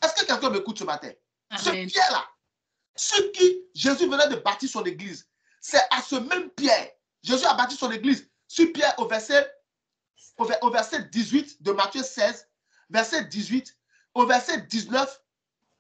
Est-ce que quelqu'un m'écoute ce matin? Amen. Ce Pierre-là, ce qui Jésus venait de bâtir son église, c'est à ce même Pierre. Jésus a bâti son église sur Pierre au verset 18 de Matthieu 16, verset 18, au verset 19.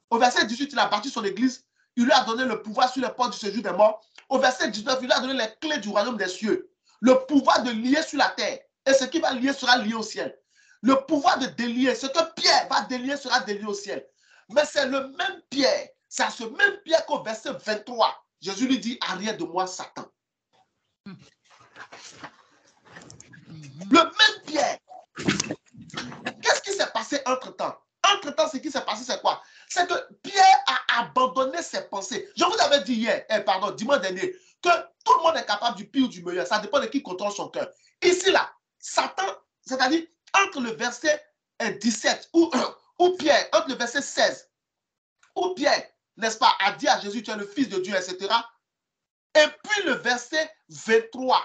Au verset 18, il a bâti son église. Il lui a donné le pouvoir sur les portes du séjour des morts. Au verset 19, il lui a donné les clés du royaume des cieux. Le pouvoir de lier sur la terre. Et ce qui va lier sera lié au ciel. Le pouvoir de délier, ce que Pierre va délier sera délié au ciel. Mais c'est le même Pierre. C'est à ce même Pierre qu'au verset 23, Jésus lui dit, arrière de moi, Satan. Le même Pierre. Qu'est-ce qui s'est passé entre-temps? Entre-temps, ce qui s'est passé, c'est quoi? C'est que Pierre a abandonné ses pensées. Je vous avais dit hier, dimanche dernier, que tout le monde est capable du pire ou du meilleur. Ça dépend de qui contrôle son cœur. Ici, là, Satan, c'est-à-dire entre le verset 17, ou Pierre, entre le verset 16, où Pierre, n'est-ce pas, a dit à Jésus, tu es le Fils de Dieu, etc. Et puis le verset 23,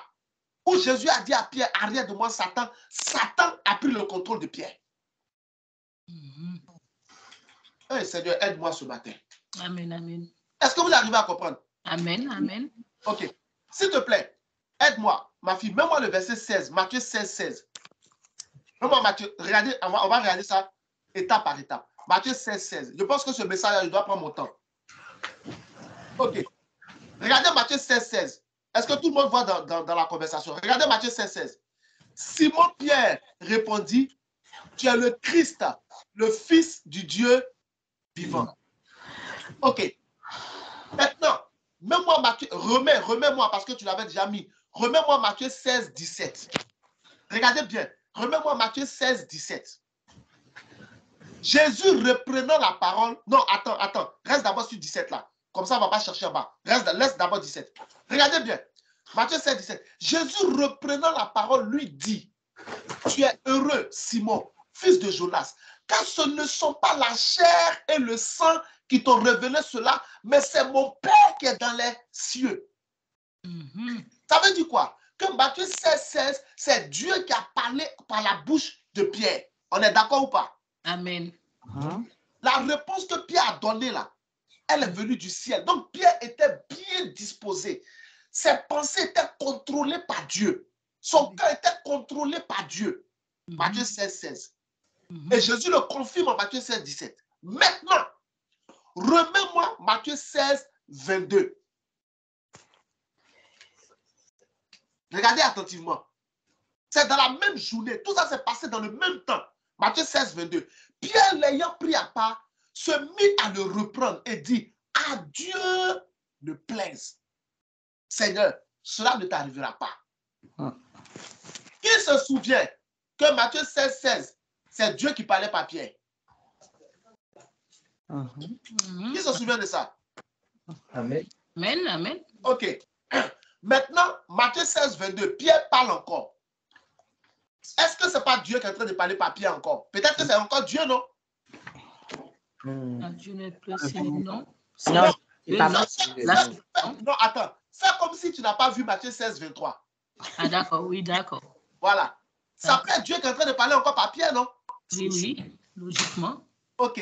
où Jésus a dit à Pierre, arrière de moi, Satan. Satan a pris le contrôle de Pierre. Hey, Seigneur, aide-moi ce matin. Amen, amen. Est-ce que vous arrivez à comprendre? Amen, amen. Ok. S'il te plaît, aide-moi, ma fille, mets-moi le verset 16, Matthieu 16, 16. Mets-moi Matthieu, regardez, on va regarder ça étape par étape. Matthieu 16, 16. Je pense que ce message, je dois prendre mon temps. Ok. Regardez Matthieu 16, 16. Est-ce que tout le monde voit dans la conversation? Regardez Matthieu 16, 16. Simon Pierre répondit, tu es le Christ, le Fils du Dieu vivant. Ok. Maintenant, mets-moi Matthieu, remets-moi parce que tu l'avais déjà mis. Remets-moi Matthieu 16, 17. Regardez bien. Remets-moi Matthieu 16, 17. Jésus reprenant la parole. Non, attends. Reste d'abord sur 17 là. Comme ça, on ne va pas chercher en bas. Laisse d'abord 17. Regardez bien. Matthieu 16, 17. Jésus reprenant la parole lui dit, tu es heureux, Simon, fils de Jonas, car ce ne sont pas la chair et le sang qui t'ont révélé cela, mais c'est mon Père qui est dans les cieux. Ça veut dire quoi? Que Matthieu 16, 16, c'est Dieu qui a parlé par la bouche de Pierre. On est d'accord ou pas? Amen. La réponse que Pierre a donnée là, elle est venue du ciel. Donc Pierre était bien disposé. Ses pensées étaient contrôlées par Dieu. Son cœur était contrôlé par Dieu. Matthieu 16, 16. Et Jésus le confirme en Matthieu 16, 17. Maintenant, remets-moi Matthieu 16, 22. Regardez attentivement. C'est dans la même journée. Tout ça s'est passé dans le même temps. Matthieu 16, 22. Pierre, l'ayant pris à part, se mit à le reprendre et dit, à Dieu ne plaise. Seigneur, cela ne t'arrivera pas. Qui se souvient que Matthieu 16, 16, c'est Dieu qui parlait par Pierre? Qui se souvient de ça? Amen. Amen, amen. Ok. Maintenant, Matthieu 16, 22, Pierre parle encore. Est-ce que ce n'est pas Dieu qui est en train de parler par Pierre encore? Peut-être que c'est encore Dieu, non? Dieu ne peut non. Non, attends. Fais comme si tu n'as pas vu Matthieu 16, 23. Ah, d'accord, oui, d'accord. Voilà. Ça peut être Dieu qui est en train de parler encore par Pierre, non? Oui, logiquement. Ok.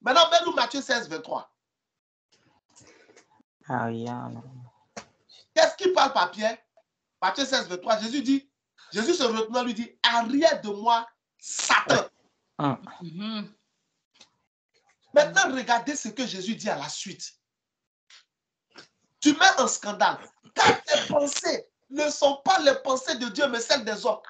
Maintenant, mets-nous Matthieu 16, 23. Ah oui. Qu'est-ce qui parle par Pierre? Matthieu 16, 23. Jésus se retenant lui dit, arrière de moi, Satan. Maintenant, regardez ce que Jésus dit à la suite. Tu mets un scandale. Car tes pensées ne sont pas les pensées de Dieu, mais celles des hommes.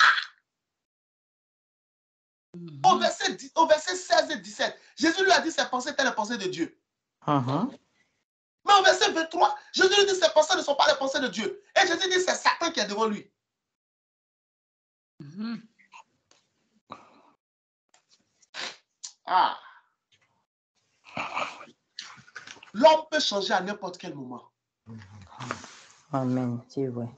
Au verset 16 et 17, Jésus lui a dit ses pensées étaient les pensées de Dieu. Mais au verset 23, Jésus lui dit ses pensées ne sont pas les pensées de Dieu. Et Jésus dit c'est Satan qui est devant lui. L'homme peut changer à n'importe quel moment. Amen, c'est vrai.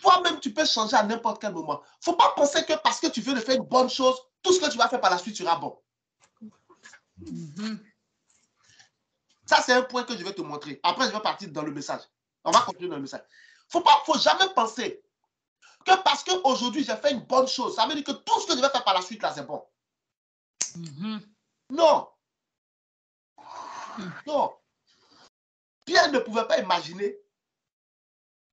Toi-même, tu peux changer à n'importe quel moment. Il ne faut pas penser que parce que tu veux faire une bonne chose, tout ce que tu vas faire par la suite sera bon. Ça, c'est un point que je vais te montrer. Après, je vais partir dans le message. On va continuer dans le message. Il ne faut jamais penser que parce qu'aujourd'hui, j'ai fait une bonne chose, ça veut dire que tout ce que je vais faire par la suite, là, c'est bon. Non. Non. Pierre ne pouvait pas imaginer,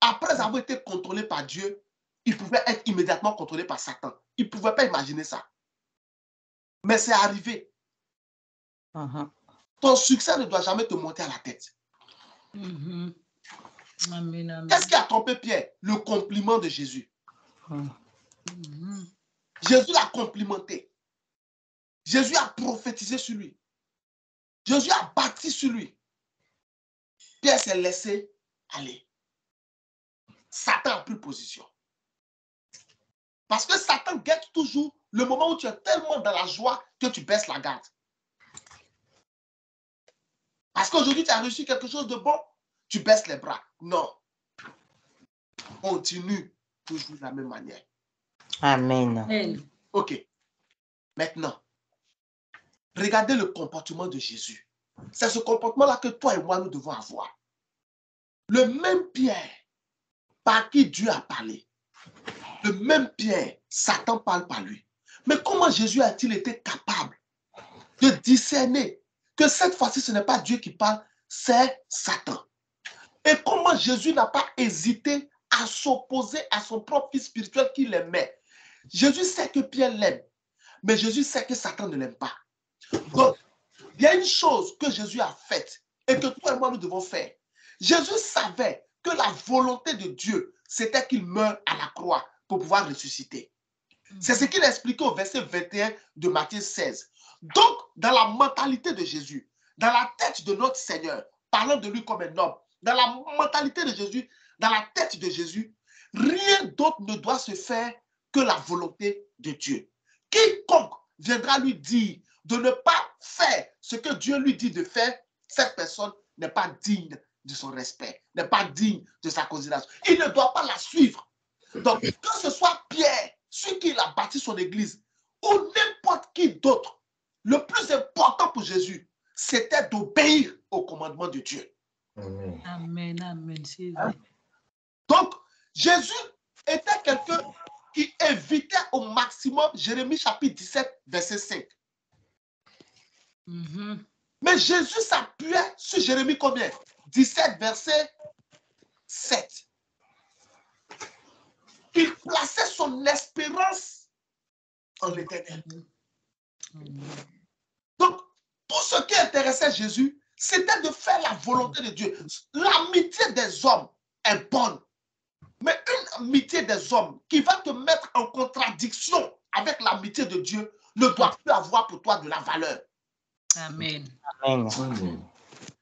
après avoir été contrôlé par Dieu, il pouvait être immédiatement contrôlé par Satan. Il ne pouvait pas imaginer ça. Mais c'est arrivé. Ton succès ne doit jamais te monter à la tête. Amen, amen. Qu'est-ce qui a trompé Pierre? Le compliment de Jésus. Jésus l'a complimenté. Jésus a prophétisé sur lui. Jésus a bâti sur lui. Pierre s'est laissé aller. Satan a pris position. Parce que Satan guette toujours le moment où tu es tellement dans la joie que tu baisses la garde. Parce qu'aujourd'hui, tu as reçu quelque chose de bon, tu baisses les bras. Non. Continue toujours de la même manière. Amen. Ok. Maintenant, regardez le comportement de Jésus. C'est ce comportement-là que toi et moi, nous devons avoir. Le même Pierre par qui Dieu a parlé, le même Pierre, Satan parle par lui. Mais comment Jésus a-t-il été capable de discerner que cette fois-ci, ce n'est pas Dieu qui parle, c'est Satan? Et comment Jésus n'a pas hésité à s'opposer à son propre fils spirituel qui l'aimait? Jésus sait que Pierre l'aime, mais Jésus sait que Satan ne l'aime pas. Donc, il y a une chose que Jésus a faite et que toi et moi nous devons faire. Jésus savait que la volonté de Dieu, c'était qu'il meure à la croix pour pouvoir ressusciter. C'est ce qu'il a expliqué au verset 21 de Matthieu 16. Donc, dans la mentalité de Jésus, dans la tête de notre Seigneur, parlant de lui comme un homme, dans la mentalité de Jésus, dans la tête de Jésus, rien d'autre ne doit se faire que la volonté de Dieu. Quiconque viendra lui dire de ne pas faire ce que Dieu lui dit de faire, cette personne n'est pas digne de son respect, n'est pas digne de sa considération. Il ne doit pas la suivre. Donc, que ce soit Pierre, celui qui a bâti son église, ou n'importe qui d'autre, le plus important pour Jésus, c'était d'obéir au commandement de Dieu. Amen, amen, c'est vrai. Donc, Jésus était quelqu'un qui évitait au maximum Jérémie chapitre 17, verset 5. Mais Jésus s'appuyait sur Jérémie combien? 17, verset 7. Il plaçait son espérance en l'Éternel. Donc, tout ce qui intéressait Jésus, c'était de faire la volonté de Dieu. L'amitié des hommes est bonne. Mais une amitié des hommes qui va te mettre en contradiction avec l'amitié de Dieu ne doit plus avoir pour toi de la valeur. Amen.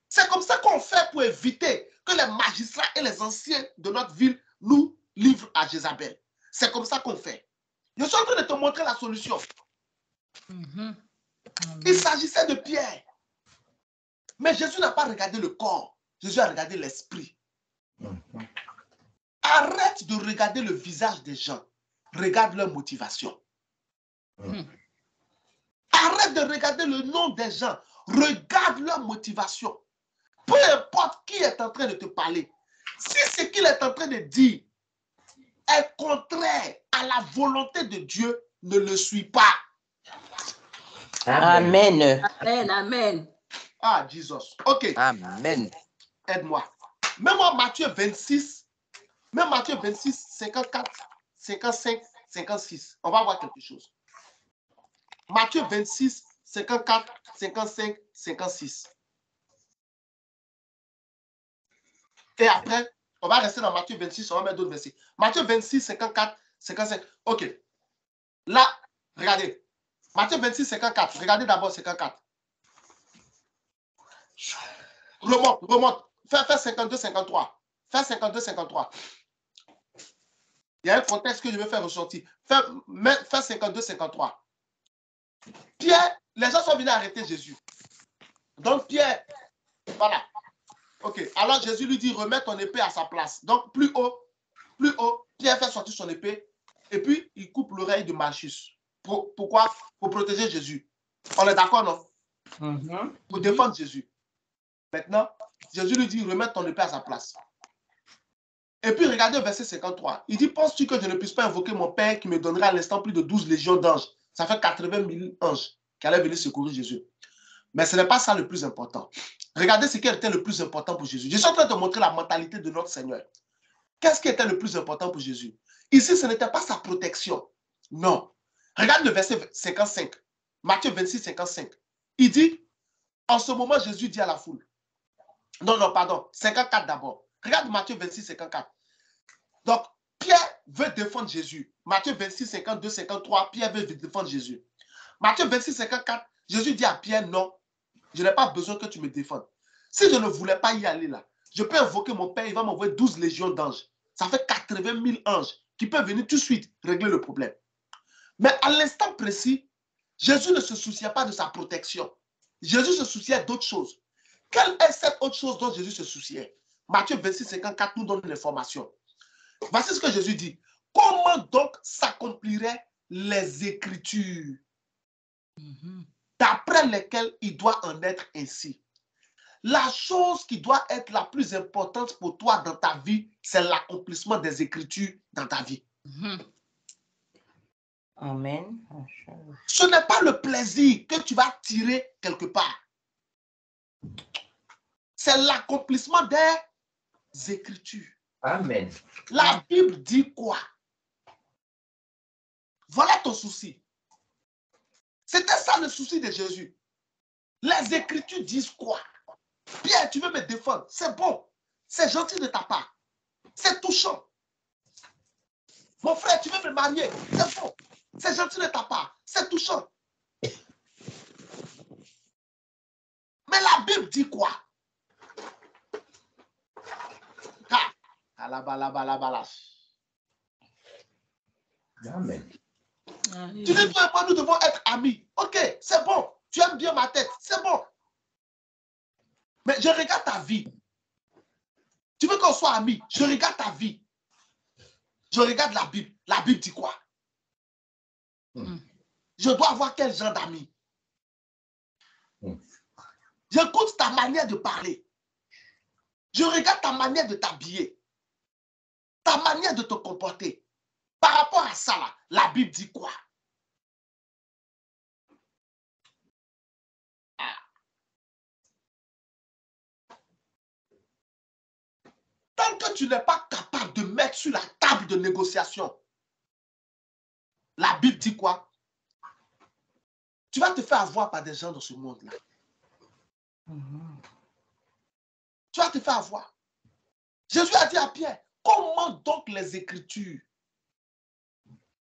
C'est comme ça qu'on fait pour éviter que les magistrats et les anciens de notre ville nous livrent à Jézabel. C'est comme ça qu'on fait. Je suis en train de te montrer la solution. Il s'agissait de Pierre. Mais Jésus n'a pas regardé le corps. Jésus a regardé l'esprit. Arrête de regarder le visage des gens. Regarde leur motivation. Arrête de regarder le nom des gens. Regarde leur motivation. Peu importe qui est en train de te parler. Si ce qu'il est en train de dire est contraire à la volonté de Dieu, ne le suis pas. Amen. Amen, amen. Ah, Jesus. OK. Amen. Aide-moi. Mets-moi Matthieu 26. Même Matthieu 26, 54, 55, 56. On va voir quelque chose. Matthieu 26, 54, 55, 56. Et après, on va rester dans Matthieu 26, on va mettre d'autres versets. Matthieu 26, 54, 55. OK. Là, regardez. Matthieu 26, 54. Regardez d'abord 54. Remonte. Fais 52, 53. Fais 52, 53. Il y a un contexte que je veux faire ressortir. Fais 52, 53. Pierre, les gens sont venus arrêter Jésus. Donc Pierre, voilà. OK. Alors Jésus lui dit, remets ton épée à sa place. Donc plus haut, Pierre fait sortir son épée et puis il coupe l'oreille de Malchus. Pourquoi? Pour protéger Jésus. On est d'accord, non? Pour défendre Jésus. Maintenant, Jésus lui dit, remets ton épée à sa place. Et puis, regardez le verset 53. Il dit, penses-tu que je ne puisse pas invoquer mon Père qui me donnera à l'instant plus de 12 légions d'anges? Ça fait 80 000 anges qui allaient venir secourir Jésus. Mais ce n'est pas ça le plus important. Regardez ce qui était le plus important pour Jésus. Je suis en train de montrer la mentalité de notre Seigneur. Qu'est-ce qui était le plus important pour Jésus? Ici, ce n'était pas sa protection. Non. Regarde le verset 55. Matthieu 26, 55. Il dit, en ce moment, Jésus dit à la foule. Non, pardon. 54 d'abord. Regarde Matthieu 26, 54. Donc, Pierre veut défendre Jésus. Matthieu 26, 52, 53. Pierre veut défendre Jésus. Matthieu 26, 54. Jésus dit à Pierre, non, je n'ai pas besoin que tu me défendes. Si je ne voulais pas y aller là, je peux invoquer mon Père, il va m'envoyer 12 légions d'anges. Ça fait 80 000 anges qui peuvent venir tout de suite régler le problème. Mais à l'instant précis, Jésus ne se souciait pas de sa protection. Jésus se souciait d'autre chose. Quelle est cette autre chose dont Jésus se souciait? Matthieu 26, 54 nous donne l'information. Voici ce que Jésus dit. Comment donc s'accompliraient les Écritures d'après lesquelles il doit en être ainsi? La chose qui doit être la plus importante pour toi dans ta vie, c'est l'accomplissement des Écritures dans ta vie. Amen. Ce n'est pas le plaisir que tu vas tirer quelque part. C'est l'accomplissement des Écritures. Amen. La Bible dit quoi? Voilà ton souci. C'était ça le souci de Jésus. Les Écritures disent quoi? Pierre, tu veux me défendre? C'est bon. C'est gentil de ta part. C'est touchant. Mon frère, tu veux me marier? C'est bon. C'est gentil de ta part. C'est touchant. Mais la Bible dit quoi? Amen. Tu dis, toi et moi, nous devons être amis. Ok, c'est bon. Tu aimes bien ma tête. C'est bon. Mais je regarde ta vie. Tu veux qu'on soit amis? Je regarde ta vie. Je regarde la Bible. La Bible dit quoi? Je dois avoir quel genre d'amis? J'écoute ta manière de parler. Je regarde ta manière de t'habiller. Ta manière de te comporter. Par rapport à ça, là, la Bible dit quoi? Tant que tu n'es pas capable de mettre sur la table de négociation, la Bible dit quoi? Tu vas te faire avoir par des gens dans ce monde-là. Tu vas te faire avoir. Jésus a dit à Pierre, comment donc les Écritures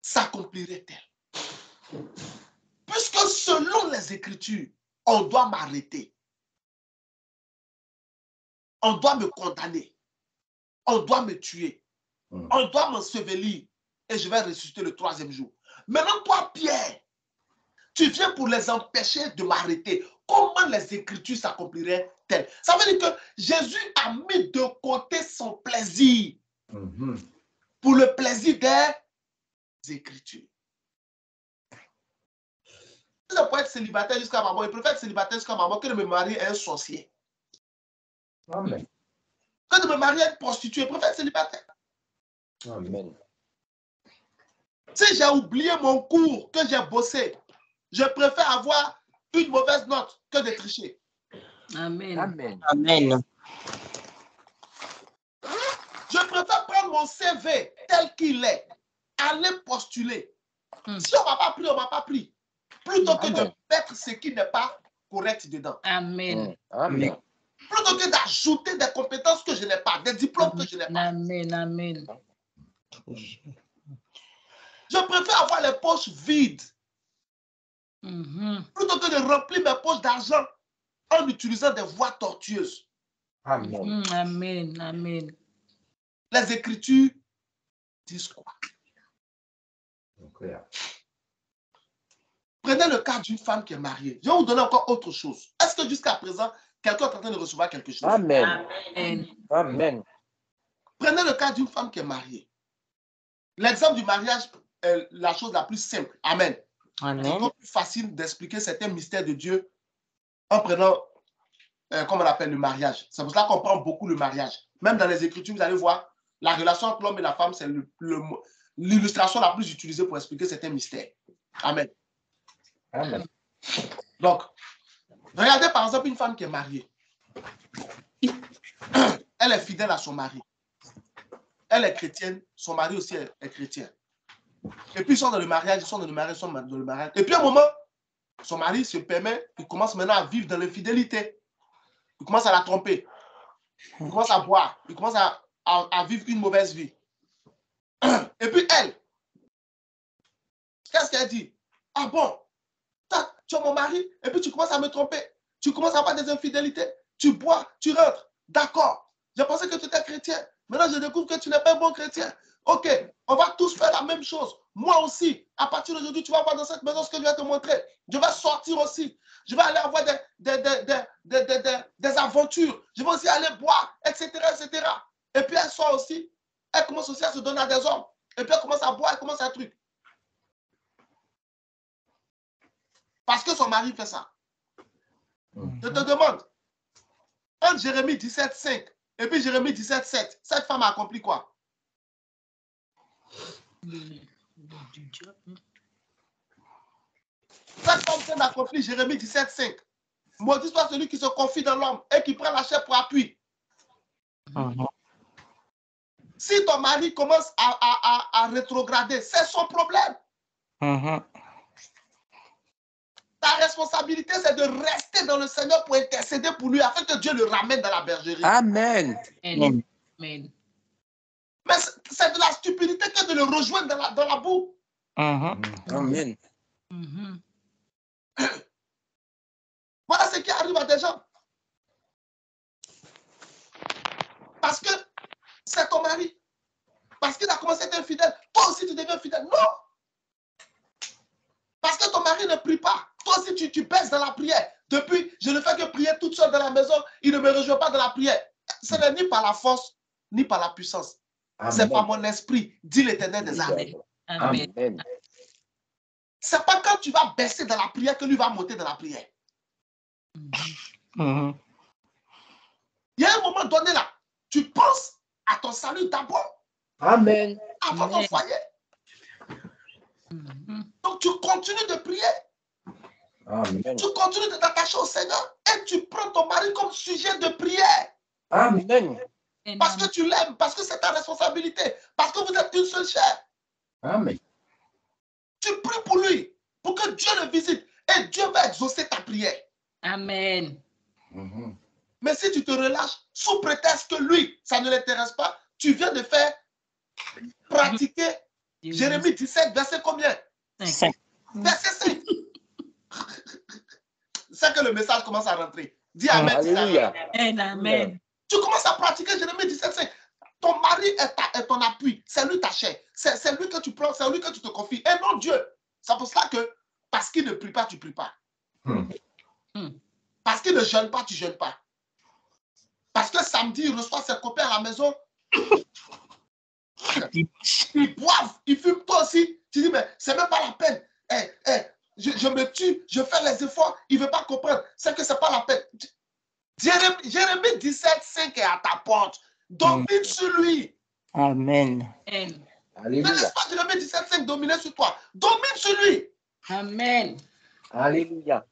s'accompliraient-elles? Puisque selon les Écritures, on doit m'arrêter. On doit me condamner. On doit me tuer. On doit m'ensevelir. Et je vais ressusciter le 3e jour. Maintenant, toi, Pierre, tu viens pour les empêcher de m'arrêter. Comment les Écritures s'accompliraient-elles? Ça veut dire que Jésus a mis de côté son plaisir pour le plaisir des Écritures. Si je peux être célibataire jusqu'à ma mort, je préfère être célibataire jusqu'à ma mort que de me marier à un sorcier. Amen. Que de me marier à une prostituée, je préfère être célibataire. Amen. Si j'ai oublié mon cours que j'ai bossé, je préfère avoir une mauvaise note que de tricher. Amen. Amen. Amen. Je préfère prendre mon CV tel qu'il est, aller postuler. Si on ne m'a pas pris, on ne m'a pas pris. Plutôt que de mettre ce qui n'est pas correct dedans. Amen. Amen. Plutôt que d'ajouter des compétences que je n'ai pas, des diplômes que je n'ai pas. Amen. Amen. Je préfère avoir les poches vides plutôt que de remplir mes poches d'argent en utilisant des voies tortueuses. Amen. Amen. Amen. Les Écritures disent quoi? Prenez le cas d'une femme qui est mariée. Je vais vous donner encore autre chose. Est-ce que jusqu'à présent, quelqu'un est en train de recevoir quelque chose? Amen. Amen. Amen. Prenez le cas d'une femme qui est mariée. L'exemple du mariage est la chose la plus simple. Amen. Amen. C'est encore plus facile d'expliquer certains mystères de Dieu en prenant, comment on appelle, le mariage. C'est pour cela qu'on prend beaucoup le mariage. Même dans les Écritures, vous allez voir, la relation entre l'homme et la femme, c'est l'illustration la plus utilisée pour expliquer certains mystères. Amen. Amen. Donc, Regardez par exemple une femme qui est mariée. Elle est fidèle à son mari. Elle est chrétienne, son mari aussi est chrétien. Et puis ils sont dans le mariage, ils sont dans le mariage. Et puis à un moment, son mari se permet, il commence maintenant à vivre dans l'infidélité. Il commence à la tromper. Il commence à boire. Il commence à vivre une mauvaise vie. Et puis elle, qu'est-ce qu'elle dit? Ah bon, tu es mon mari et puis tu commences à me tromper. Tu commences à avoir des infidélités. Tu bois, tu rentres. D'accord. J'ai pensé que tu étais chrétien. Maintenant, je découvre que tu n'es pas un bon chrétien. Ok, on va tous faire la même chose. Moi aussi, à partir d'aujourd'hui, tu vas voir dans cette maison ce que je vais te montrer. Je vais sortir aussi. Je vais aller avoir des aventures. Je vais aussi aller boire, etc., etc. Et puis elle sort aussi. Elle commence aussi à se donner à des hommes. Et puis elle commence à boire, elle commence à un truc. Parce que son mari fait ça. Je te demande, entre Jérémie 17,5 et puis Jérémie 17,7, cette femme a accompli quoi? Cette femme vient d'accomplir Jérémie 17,5. Maudit soit celui qui se confie dans l'homme et qui prend la chair pour appui. Si ton mari commence à rétrograder, c'est son problème. Ta responsabilité, c'est de rester dans le Seigneur pour intercéder pour lui afin que Dieu le ramène dans la bergerie. Amen. Amen. Amen. Mais c'est de la stupidité que de le rejoindre dans la boue. Amen. Voilà ce qui arrive à des gens. Parce que c'est ton mari. Parce qu'il a commencé à être infidèle. Toi aussi, tu deviens fidèle. Non. Parce que ton mari ne prie pas. Toi aussi, tu baisses dans la prière. Depuis, je ne fais que prier toute seule dans la maison. Il ne me rejoint pas dans la prière. Ce n'est ni par la force, ni par la puissance. C'est par mon esprit, dit l'Éternel des armées. Amen. Amen. C'est pas quand tu vas baisser dans la prière que lui va monter dans la prière. Il y a un moment donné là, tu penses à ton salut d'abord, Amen. avant ton foyer. Donc tu continues de prier. Amen. Tu continues de t'attacher au Seigneur et tu prends ton mari comme sujet de prière. Amen. Parce que tu l'aimes, parce que c'est ta responsabilité, parce que vous êtes une seule chair. Amen. Tu pries pour lui, pour que Dieu le visite et Dieu va exaucer ta prière. Amen. Mais si tu te relâches sous prétexte que lui, ça ne l'intéresse pas, tu viens de faire pratiquer Jérémie 17, verset combien? 5. Verset 5. C'est que le message commence à rentrer. Dis Amen. Alléluia. Amen. Tu commences à pratiquer Jérémie 17, 5. Ton mari est ton appui. C'est lui ta chair. C'est lui que tu prends, c'est lui que tu te confies. Et non Dieu. C'est pour cela que, parce qu'il ne prie pas, tu ne pries pas. Parce qu'il ne jeûne pas, tu ne jeûnes pas. Parce que samedi, il reçoit ses copains à la maison. Ils boivent, ils fument, toi aussi. Tu dis, mais c'est même pas la peine. Je me tue, je fais les efforts, il ne veut pas comprendre. C'est que ce n'est pas la peine. Jérémie 17, 5 est à ta porte. Domine sur lui. Amen. Ne laisse pas Jérémie 17, 5 dominer sur toi. Domine sur lui. Amen. Alléluia.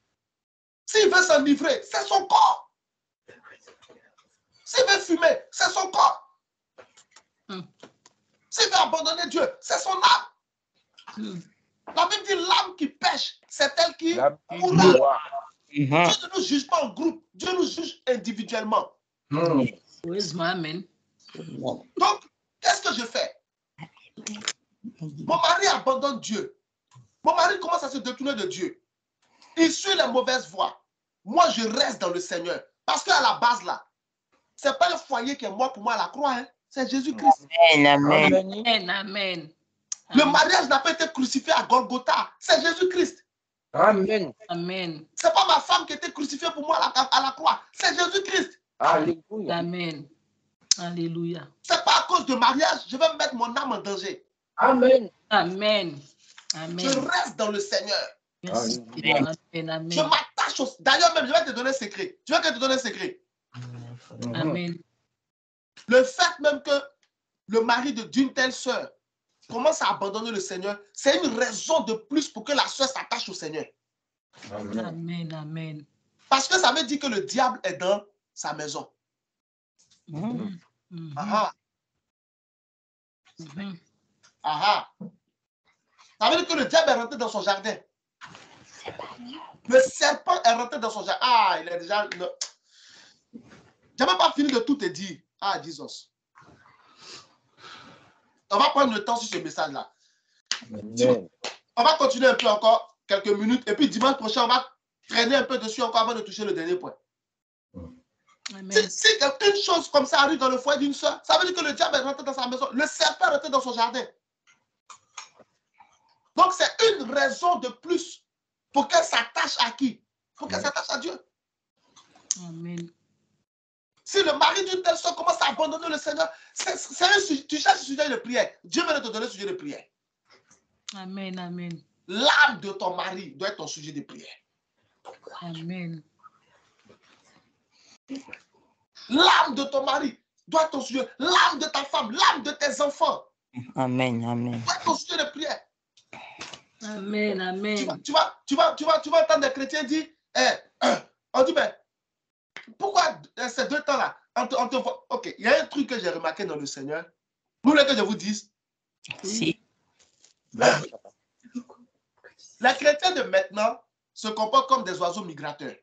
S'il veut s'enivrer, c'est son corps. S'il veut fumer, c'est son corps. S'il veut abandonner Dieu, c'est son âme. La Bible dit l'âme qui pêche, c'est elle qui mourra. Dieu ne nous juge pas en groupe, Dieu nous juge individuellement. Amen. Donc, qu'est-ce que je fais? Mon mari abandonne Dieu. Mon mari commence à se détourner de Dieu. Il suit les mauvaises voies. Moi, je reste dans le Seigneur. Parce qu'à la base, là, ce n'est pas un foyer qui est mort pour moi à la croix. Hein. C'est Jésus-Christ. Amen. Amen. Le mariage n'a pas été crucifié à Golgotha. C'est Jésus-Christ. Amen. Amen. Ce n'est pas ma femme qui était crucifiée pour moi à la croix. C'est Jésus-Christ. Alléluia. Amen. Alléluia. Ce n'est pas à cause de mariage, je vais mettre mon âme en danger. Amen. Amen. Amen. Je reste dans le Seigneur. Merci. Amen. Amen. Je m'attache au... D'ailleurs, même, je vais te donner un secret. Tu veux que je te donne un secret? Amen. Le fait même que le mari d'une telle sœur commence à abandonner le Seigneur, c'est une raison de plus pour que la sœur s'attache au Seigneur. Amen. Amen. Parce que ça veut dire que le diable est dans sa maison. Ah, ah. Ça veut dire que le diable est rentré dans son jardin. Le serpent est rentré dans son jardin. Ah, il est déjà... Je n'ai même pas fini de tout te dire. Ah, Jesus. On va prendre le temps sur ce message-là. On va continuer un peu encore, quelques minutes. Et puis dimanche prochain, on va traîner un peu dessus encore avant de toucher le dernier point. Si une chose comme ça arrive dans le foyer d'une soeur, ça veut dire que le diable est rentré dans sa maison. Le serpent est rentré dans son jardin. Donc, c'est une raison de plus pour qu'elle s'attache à qui? Pour qu'elle s'attache à Dieu. Amen. Si le mari d'une telle soeur commence à abandonner le Seigneur, tu cherches un sujet de prière. Dieu va te donner un sujet de prière. Amen, amen. L'âme de ton mari doit être ton sujet de prière. Amen. L'âme de ton mari doit être ton sujet. L'âme de ta femme, l'âme de tes enfants. Amen, amen. Doit être ton sujet de prière. Amen, amen. Tu vas entendre des chrétiens dire, on dit, mais pourquoi ces 2 temps-là, on te voit. Ok, il y a un truc que j'ai remarqué dans le Seigneur. Vous voulez que je vous dise? Si. Les chrétiens de maintenant se comportent comme des oiseaux migrateurs.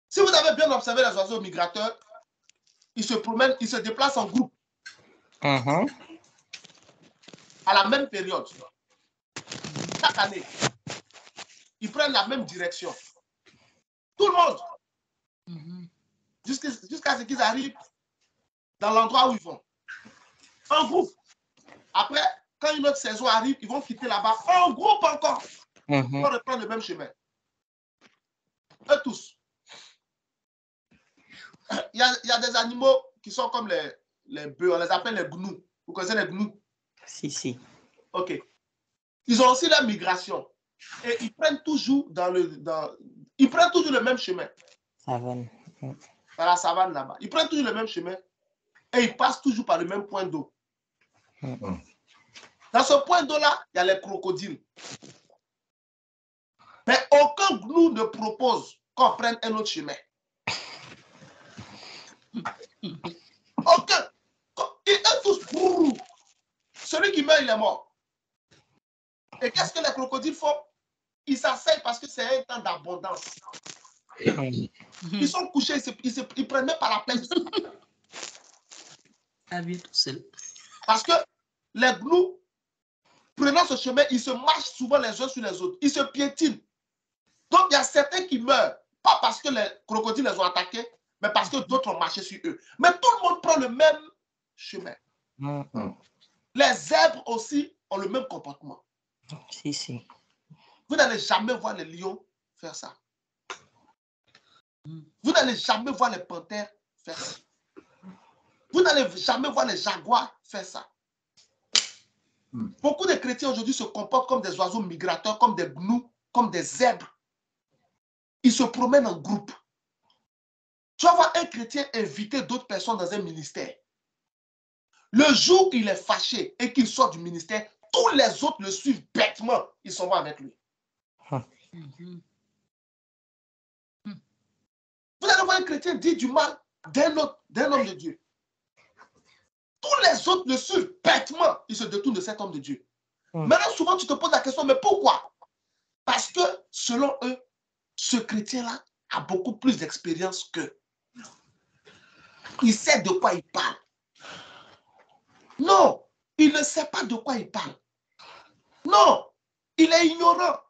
Si vous avez bien observé les oiseaux migrateurs, ils se promènent, ils se déplacent en groupe. À la même période. Chaque année. Ils prennent la même direction. Tout le monde. Jusqu'à ce qu'ils arrivent dans l'endroit où ils vont. En groupe. Après, quand une autre saison arrive, ils vont quitter là-bas. En groupe encore. Ils vont reprendre le même chemin. Eux tous. Il y a des animaux qui sont comme les bœufs. On les appelle les gnous. Vous connaissez les gnous? Si. Ok. Ils ont aussi la migration. Et ils prennent toujours ils prennent toujours le même chemin. Savane. Dans la savane là-bas. Ils prennent toujours le même chemin. Et ils passent toujours par le même point d'eau. Dans ce point d'eau-là, il y a les crocodiles. Mais aucun gnou ne propose qu'on prenne un autre chemin. Aucun. Ils sont tous brrr. Celui qui meurt, il est mort. Et qu'est-ce que les crocodiles font? Ils s'asseyent parce que c'est un temps d'abondance. Ils sont couchés, ils prennent même pas la peine. Tout seul. Parce que les gnous, prenant ce chemin, ils se marchent souvent les uns sur les autres. Ils se piétinent. Donc, il y a certains qui meurent, pas parce que les crocodiles les ont attaqués, mais parce que d'autres ont marché sur eux. Mais tout le monde prend le même chemin. Les zèbres aussi ont le même comportement. Si. Vous n'allez jamais voir les lions faire ça. Vous n'allez jamais voir les panthères faire ça. Vous n'allez jamais voir les jaguars faire ça. Beaucoup de chrétiens aujourd'hui se comportent comme des oiseaux migrateurs, comme des gnous, comme des zèbres. Ils se promènent en groupe. Tu vas voir un chrétien inviter d'autres personnes dans un ministère. Le jour où il est fâché et qu'il sort du ministère, tous les autres le suivent bêtement. Ils s'en vont avec lui. Vous allez voir un chrétien dire du mal d'un homme de Dieu. Tous les autres le suivent bêtement. Ils se détournent de cet homme de Dieu. Maintenant, souvent, tu te poses la question, mais pourquoi? Parce que, selon eux, ce chrétien-là a beaucoup plus d'expérience qu'eux. Il sait de quoi il parle. Non, il ne sait pas de quoi il parle. Non, il est ignorant.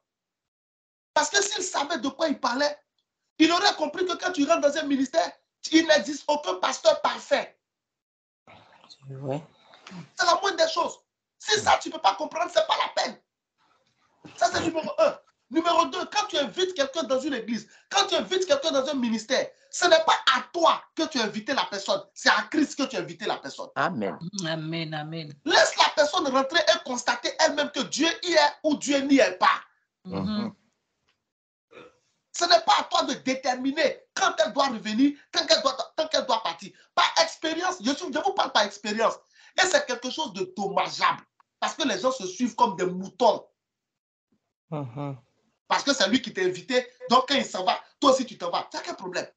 Parce que s'il savait de quoi il parlait, il aurait compris que quand tu rentres dans un ministère, il n'existe aucun pasteur parfait. Ouais. C'est la moindre des choses. Si ça, tu ne peux pas comprendre, ce n'est pas la peine. Ça, c'est numéro 1. Numéro 2, quand tu invites quelqu'un dans une église, quand tu invites quelqu'un dans un ministère, ce n'est pas à toi que tu as invité la personne, c'est à Christ que tu as invité la personne. Amen. Amen, amen. Laisse la personne rentrer et constater elle-même que Dieu y est ou Dieu n'y est pas. Ce n'est pas à toi de déterminer quand elle doit revenir, quand elle doit partir. Par expérience, je vous parle par expérience. Et c'est quelque chose de dommageable. Parce que les gens se suivent comme des moutons. Parce que c'est lui qui t'a invité. Donc, quand il s'en va, toi aussi, tu t'en vas. C'est quel problème?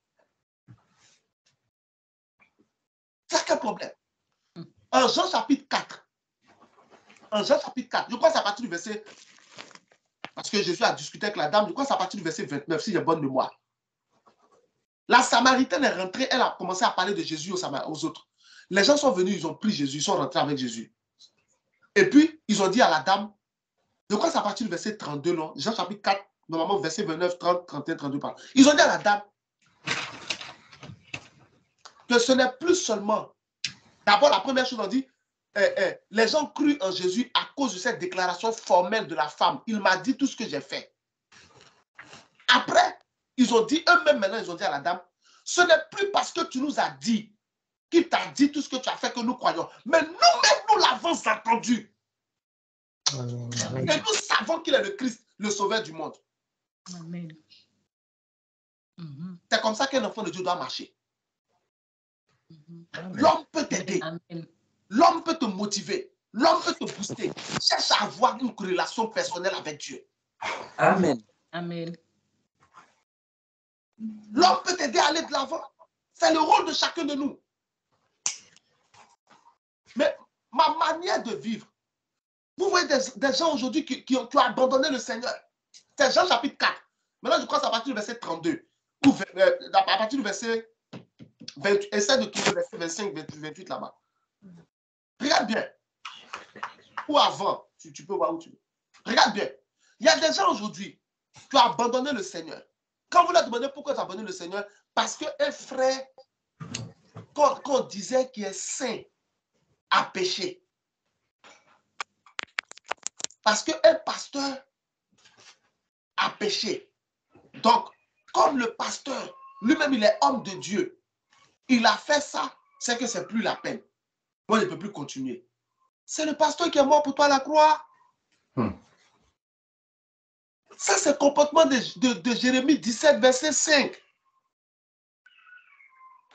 C'est quel problème? En Jean chapitre 4. En Jean chapitre 4. Je crois que c'est à partir du verset... Parce que Jésus a discuté avec la dame. Je crois que c'est à partir du verset 29, si j'ai bonne mémoire. La Samaritaine est rentrée. Elle a commencé à parler de Jésus aux autres. Les gens sont venus, ils ont pris Jésus. Ils sont rentrés avec Jésus. Et puis, ils ont dit à la dame... Je crois que c'est à partir du verset 32, non? Jean chapitre 4, normalement, verset 29, 30, 31, 32, pardon. Ils ont dit à la dame que ce n'est plus seulement... D'abord, la première chose, on dit, les gens crurent en Jésus à cause de cette déclaration formelle de la femme. Il m'a dit tout ce que j'ai fait. Après, ils ont dit, eux-mêmes maintenant, ils ont dit à la dame, ce n'est plus parce que tu nous as dit qu'il t'a dit tout ce que tu as fait que nous croyons. Mais nous-mêmes, nous l'avons entendu. Amen. Et nous savons qu'il est le Christ, le sauveur du monde. Amen. Mhm. C'est comme ça qu'un enfant de Dieu doit marcher. Mhm. L'homme peut t'aider. Amen. L'homme peut te motiver. L'homme peut te booster. Cherche à avoir une relation personnelle avec Dieu. Amen. Amen. L'homme peut t'aider à aller de l'avant. C'est le rôle de chacun de nous. Mais ma manière de vivre, vous voyez des gens aujourd'hui qui ont abandonné le Seigneur. C'est Jean chapitre 4. Maintenant, je crois que c'est à partir du verset 32. Ou à partir du verset 28. Essaie de trouver le verset 25, 28 là-bas. Regarde bien. Ou avant, tu peux voir où tu veux. Regarde bien. Il y a des gens aujourd'hui qui ont abandonné le Seigneur. Quand vous leur demandez pourquoi tu as abandonné le Seigneur, parce qu'un frère, qu'on disait qu'il est saint, a péché. Parce qu'un pasteur a péché. Donc, comme le pasteur, lui-même, il est homme de Dieu, il a fait ça, c'est que c'est plus la peine. Moi, je ne peux plus continuer. C'est le pasteur qui est mort pour toi à la croix. Ça, c'est le comportement de Jérémie 17, verset 5.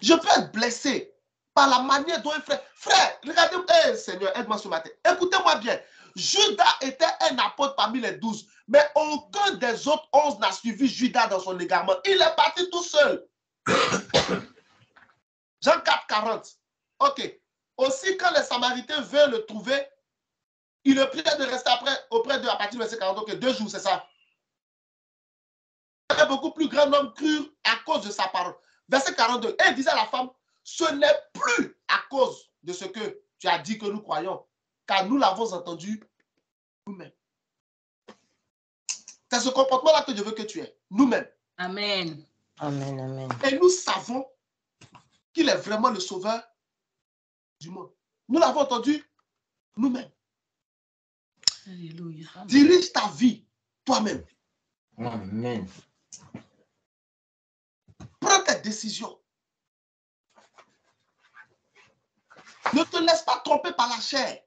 Je peux être blessé par la manière dont un frère... Frère, regardez, hey, Seigneur, aide-moi ce matin. Écoutez-moi bien. Judas était un apôtre parmi les 12, mais aucun des autres 11 n'a suivi Judas dans son égarement. Il est parti tout seul. Jean 4, 40. Ok. Aussi, quand les Samaritains veulent le trouver, il le priait de rester auprès d'eux à partir du verset 40. Ok, 2 jours, c'est ça. Un beaucoup plus grand nombre crurent à cause de sa parole. Verset 42. Et il disait à la femme, ce n'est plus à cause de ce que tu as dit que nous croyons, car nous l'avons entendu nous-mêmes. C'est ce comportement-là que je veux que tu aies, nous-mêmes. Amen. Amen. Amen. Et nous savons qu'il est vraiment le sauveur du monde. Nous l'avons entendu nous-mêmes. Alléluia. Dirige ta vie toi-même. Amen. Prends tes décisions. Ne te laisse pas tromper par la chair.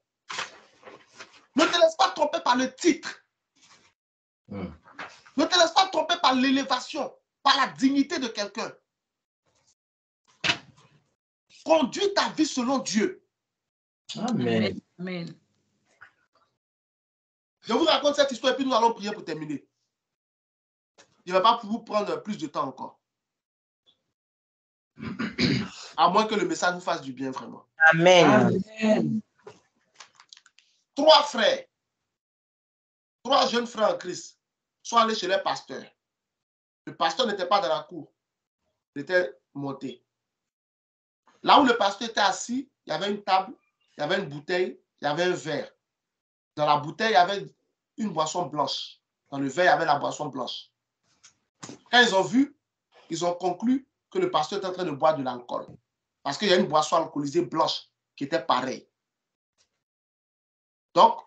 Ne te laisse pas tromper par le titre. Ne te laisse pas tromper par l'élévation, par la dignité de quelqu'un. Conduis ta vie selon Dieu. Amen. Amen. Je vous raconte cette histoire et puis nous allons prier pour terminer. Je ne vais pas vous prendre plus de temps encore. À moins que le message vous fasse du bien vraiment. Amen. Amen. 3 frères, 3 jeunes frères en Christ sont allés chez les pasteurs. Le pasteur n'était pas dans la cour. Il était monté. Là où le pasteur était assis, il y avait une table, il y avait une bouteille, il y avait un verre. Dans la bouteille, il y avait une boisson blanche. Dans le verre, il y avait la boisson blanche. Quand ils ont vu, ils ont conclu que le pasteur était en train de boire de l'alcool. Parce qu'il y a une boisson alcoolisée blanche qui était pareille. Donc,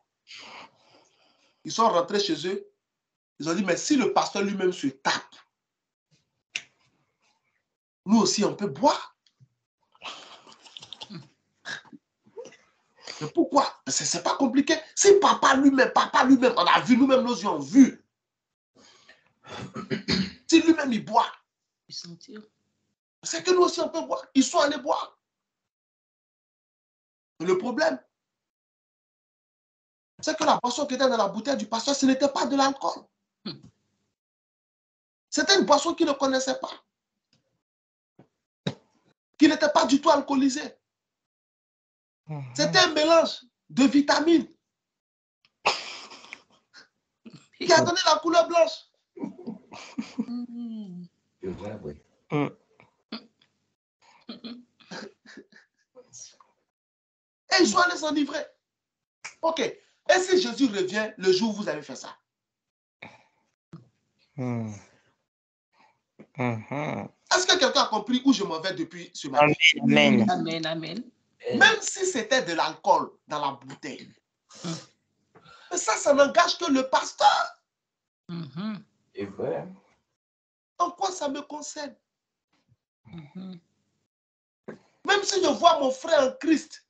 ils sont rentrés chez eux. Ils ont dit, mais si le pasteur lui-même se tape, nous aussi, on peut boire. Mais pourquoi? Ce n'est pas compliqué. Si papa lui-même, on a vu, nous-mêmes, nos yeux ont vu. Si lui-même, il boit, c'est que nous aussi, on peut boire. Ils sont allés boire. Le problème, c'est que la boisson qui était dans la bouteille du pasteur, ce n'était pas de l'alcool. C'était une boisson qu'il ne connaissait pas. Qui n'était pas du tout alcoolisée. C'était un mélange de vitamines qui a donné la couleur blanche. Je vois, oui. Et ils sont allés s'enivrer. Ok. Et si Jésus revient le jour où vous avez fait ça? Est-ce que quelqu'un a compris où je m'en vais depuis ce matin? Amen. Amen, amen. Même si c'était de l'alcool dans la bouteille. Mais ça n'engage que le pasteur. Je vois. En quoi ça me concerne? Même si je vois mon frère en Christ,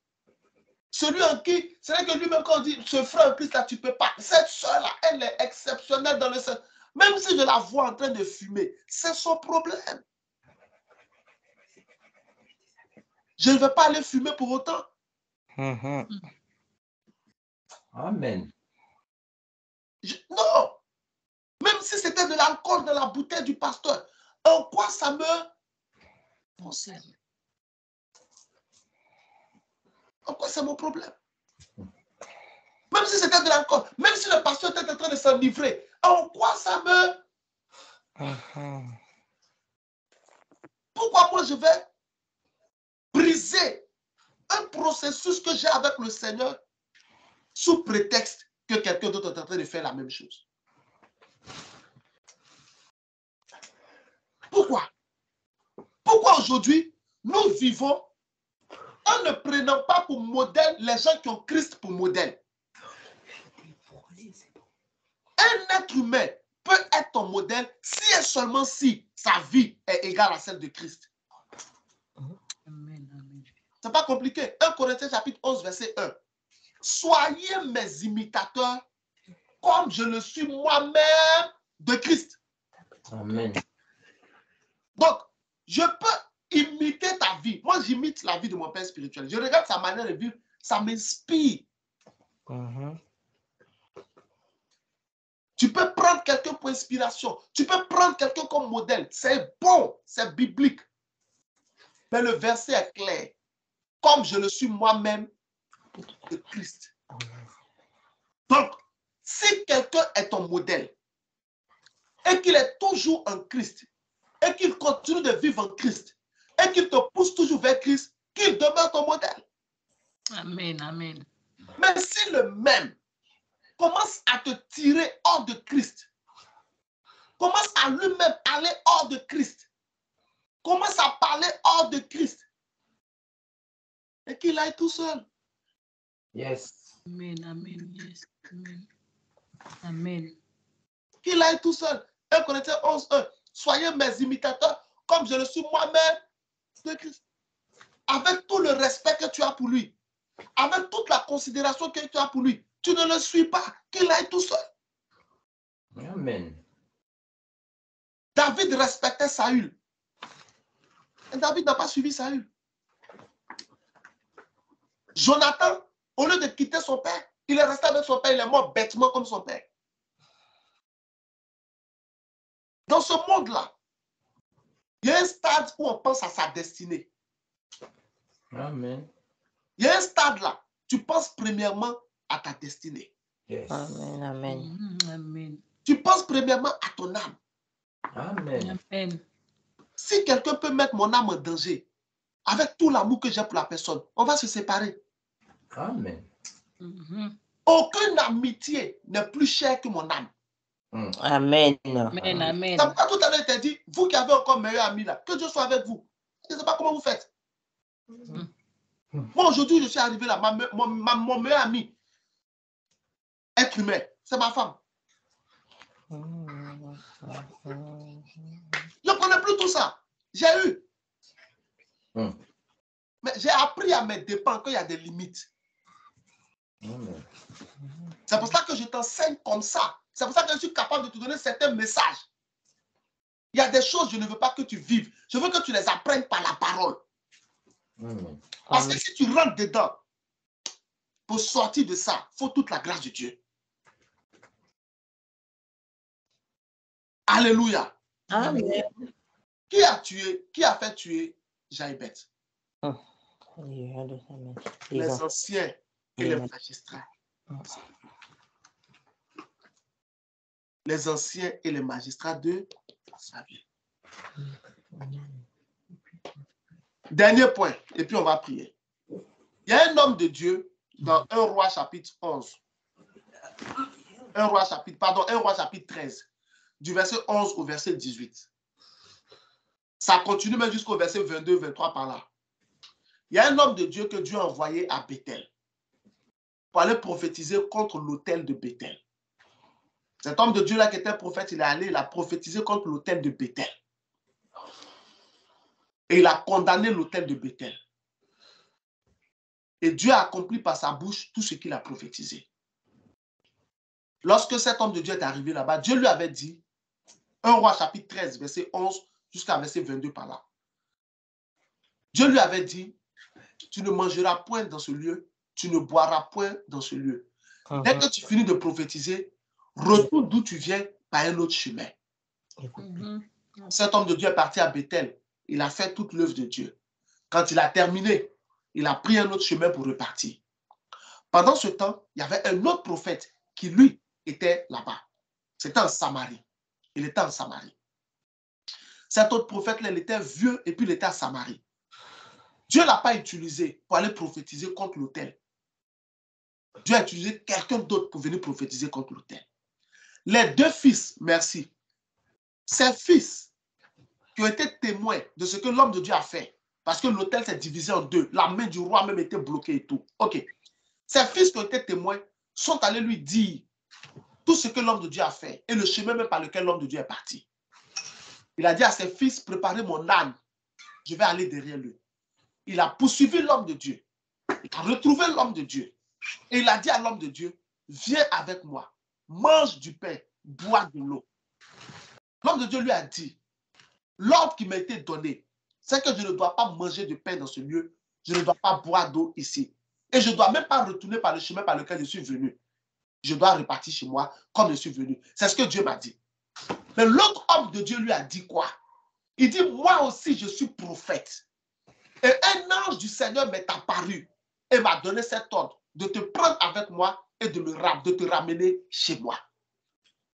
celui en qui, c'est vrai que lui-même quand on dit ce frère en Christ là, tu ne peux pas. Cette soeur-là, elle est exceptionnelle dans le sens. Même si je la vois en train de fumer, c'est son problème. Je ne vais pas aller fumer pour autant. Amen. Non. Même si c'était de l'alcool dans la bouteille du pasteur, en quoi ça me concerne? En quoi c'est mon problème? Même si c'était de l'alcool, même si le pasteur était en train de s'enivrer, en quoi ça me... Pourquoi moi je vais briser un processus que j'ai avec le Seigneur sous prétexte que quelqu'un d'autre est en train de faire la même chose? Pourquoi? Pourquoi aujourd'hui, nous vivons en ne prenant pas pour modèle les gens qui ont Christ pour modèle? Un être humain peut être ton modèle si et seulement si sa vie est égale à celle de Christ. C'est pas compliqué. 1 Corinthiens chapitre 11, verset 1. Soyez mes imitateurs comme je le suis moi-même de Christ. Amen. Donc, je peux imiter ta vie. Moi, j'imite la vie de mon père spirituel. Je regarde sa manière de vivre, ça m'inspire. Tu peux prendre quelqu'un pour inspiration. Tu peux prendre quelqu'un comme modèle. C'est bon, c'est biblique. Mais le verset est clair. Comme je le suis moi-même de Christ. Donc, si quelqu'un est ton modèle et qu'il est toujours en Christ et qu'il continue de vivre en Christ et qu'il te pousse toujours vers Christ, qu'il demeure ton modèle. Amen, amen. Mais si le même commence à te tirer hors de Christ, commence à lui-même aller hors de Christ, commence à parler hors de Christ, et qu'il aille tout seul. Yes. Amen, amen, yes. Amen. Amen. Qu'il aille tout seul. 1 Corinthiens 11, 1. Soyez mes imitateurs comme je le suis moi-même de Christ. Avec tout le respect que tu as pour lui, avec toute la considération que tu as pour lui, tu ne le suis pas, qu'il aille tout seul. Amen. David respectait Saül. Et David n'a pas suivi Saül. Jonathan, au lieu de quitter son père, il est resté avec son père, il est mort bêtement comme son père. Dans ce monde-là, il y a un stade où on pense à sa destinée. Amen. Il y a un stade là, tu penses premièrement à ta destinée. Yes. Amen. Amen. Amen. Tu penses premièrement à ton âme. Amen. Amen. Si quelqu'un peut mettre mon âme en danger, avec tout l'amour que j'ai pour la personne, on va se séparer. Amen. Aucune amitié n'est plus chère que mon âme. Amen. Amen, amen. C'est pourquoi tout à l'heure, il t'a dit, vous qui avez encore meilleur ami là, que Dieu soit avec vous. Je ne sais pas comment vous faites. Moi, aujourd'hui, je suis arrivé là, mon meilleur ami, être humain, c'est ma femme. Je ne connais plus tout ça. J'ai eu. Mais j'ai appris à mes dépens qu'il y a des limites. C'est pour ça que je t'enseigne comme ça. C'est pour ça que je suis capable de te donner certains messages. Il y a des choses que je ne veux pas que tu vives. Je veux que tu les apprennes par la parole. Parce que si tu rentres dedans, pour sortir de ça, il faut toute la grâce de Dieu. Alléluia. Amen. Qui a fait tuer Jaïbet? Alléluia, amen. Les anciens et les magistrats. Les anciens et les magistrats de sa vie. Dernier point, et puis on va prier. Il y a un homme de Dieu dans 1 Roi chapitre 11. 1 Roi chapitre 13, du verset 11 au verset 18. Ça continue même jusqu'au verset 22, 23 par là. Il y a un homme de Dieu que Dieu a envoyé à Bethel pour aller prophétiser contre l'autel de Bethel. Cet homme de Dieu-là qui était prophète, il a prophétisé contre l'autel de Bethel. Et il a condamné l'autel de Bethel. Et Dieu a accompli par sa bouche tout ce qu'il a prophétisé. Lorsque cet homme de Dieu est arrivé là-bas, Dieu lui avait dit, 1 Roi chapitre 13, verset 11 jusqu'à verset 22 par là. Dieu lui avait dit, tu ne mangeras point dans ce lieu, tu ne boiras point dans ce lieu. Dès que tu finis de prophétiser, retourne d'où tu viens par un autre chemin. Cet homme de Dieu est parti à Bethel. Il a fait toute l'œuvre de Dieu. Quand il a terminé, il a pris un autre chemin pour repartir. Pendant ce temps, il y avait un autre prophète qui, lui, était là-bas. C'était en Samarie. Il était en Samarie. Cet autre prophète-là, il était vieux et puis il était à Samarie. Dieu ne l'a pas utilisé pour aller prophétiser contre l'autel. Dieu a utilisé quelqu'un d'autre pour venir prophétiser contre l'autel. Les deux fils, merci. Ces fils qui ont été témoins de ce que l'homme de Dieu a fait, parce que l'autel s'est divisé en deux, la main du roi même était bloquée et tout. Ok. Ces fils qui ont été témoins sont allés lui dire tout ce que l'homme de Dieu a fait et le chemin même par lequel l'homme de Dieu est parti. Il a dit à ses fils, préparez mon âne, je vais aller derrière lui. Il a poursuivi l'homme de Dieu. Il a retrouvé l'homme de Dieu. Et il a dit à l'homme de Dieu, viens avec moi, mange du pain, bois de l'eau. L'homme de Dieu lui a dit, l'ordre qui m'a été donné, c'est que je ne dois pas manger de pain dans ce lieu, je ne dois pas boire d'eau ici. Et je ne dois même pas retourner par le chemin par lequel je suis venu. Je dois repartir chez moi comme je suis venu. C'est ce que Dieu m'a dit. Mais l'autre homme de Dieu lui a dit quoi? Il dit, moi aussi je suis prophète. Et un ange du Seigneur m'est apparu et m'a donné cet ordre de te prendre avec moi et de te ramener chez moi.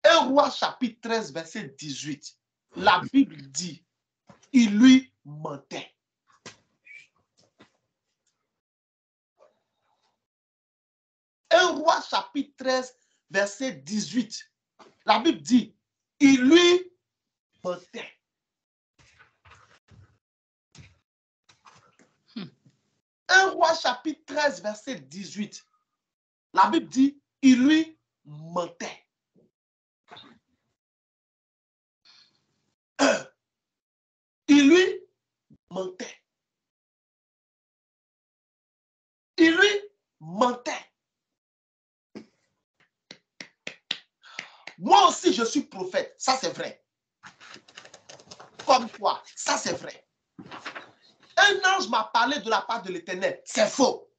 1 Roi chapitre 13, verset 18. La Bible dit, il lui mentait. Un Roi chapitre 13, verset 18. La Bible dit, il lui mentait. Un Roi chapitre 13, verset 18. La Bible dit, il lui mentait. Il lui mentait. Il lui mentait. Moi aussi, je suis prophète. Ça, c'est vrai. Comme toi. Ça, c'est vrai. Un ange m'a parlé de la part de l'Éternel. C'est faux.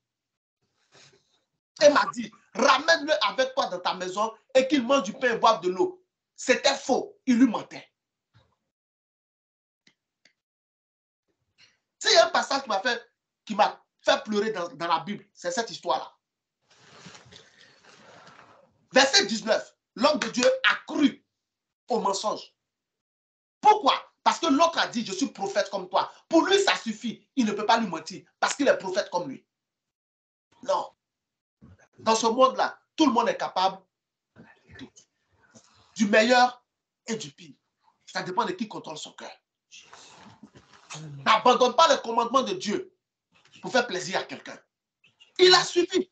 Il m'a dit, ramène-le avec toi dans ta maison et qu'il mange du pain et boive de l'eau. C'était faux. Il lui mentait. S'il y a un passage qui m'a fait pleurer dans la Bible, c'est cette histoire-là. Verset 19. L'homme de Dieu a cru au mensonge. Pourquoi? Parce que l'autre a dit, je suis prophète comme toi. Pour lui, ça suffit. Il ne peut pas lui mentir parce qu'il est prophète comme lui. Non. Dans ce monde-là, tout le monde est capable du meilleur et du pire. Ça dépend de qui contrôle son cœur. N'abandonne pas les commandements de Dieu pour faire plaisir à quelqu'un. Il a suivi.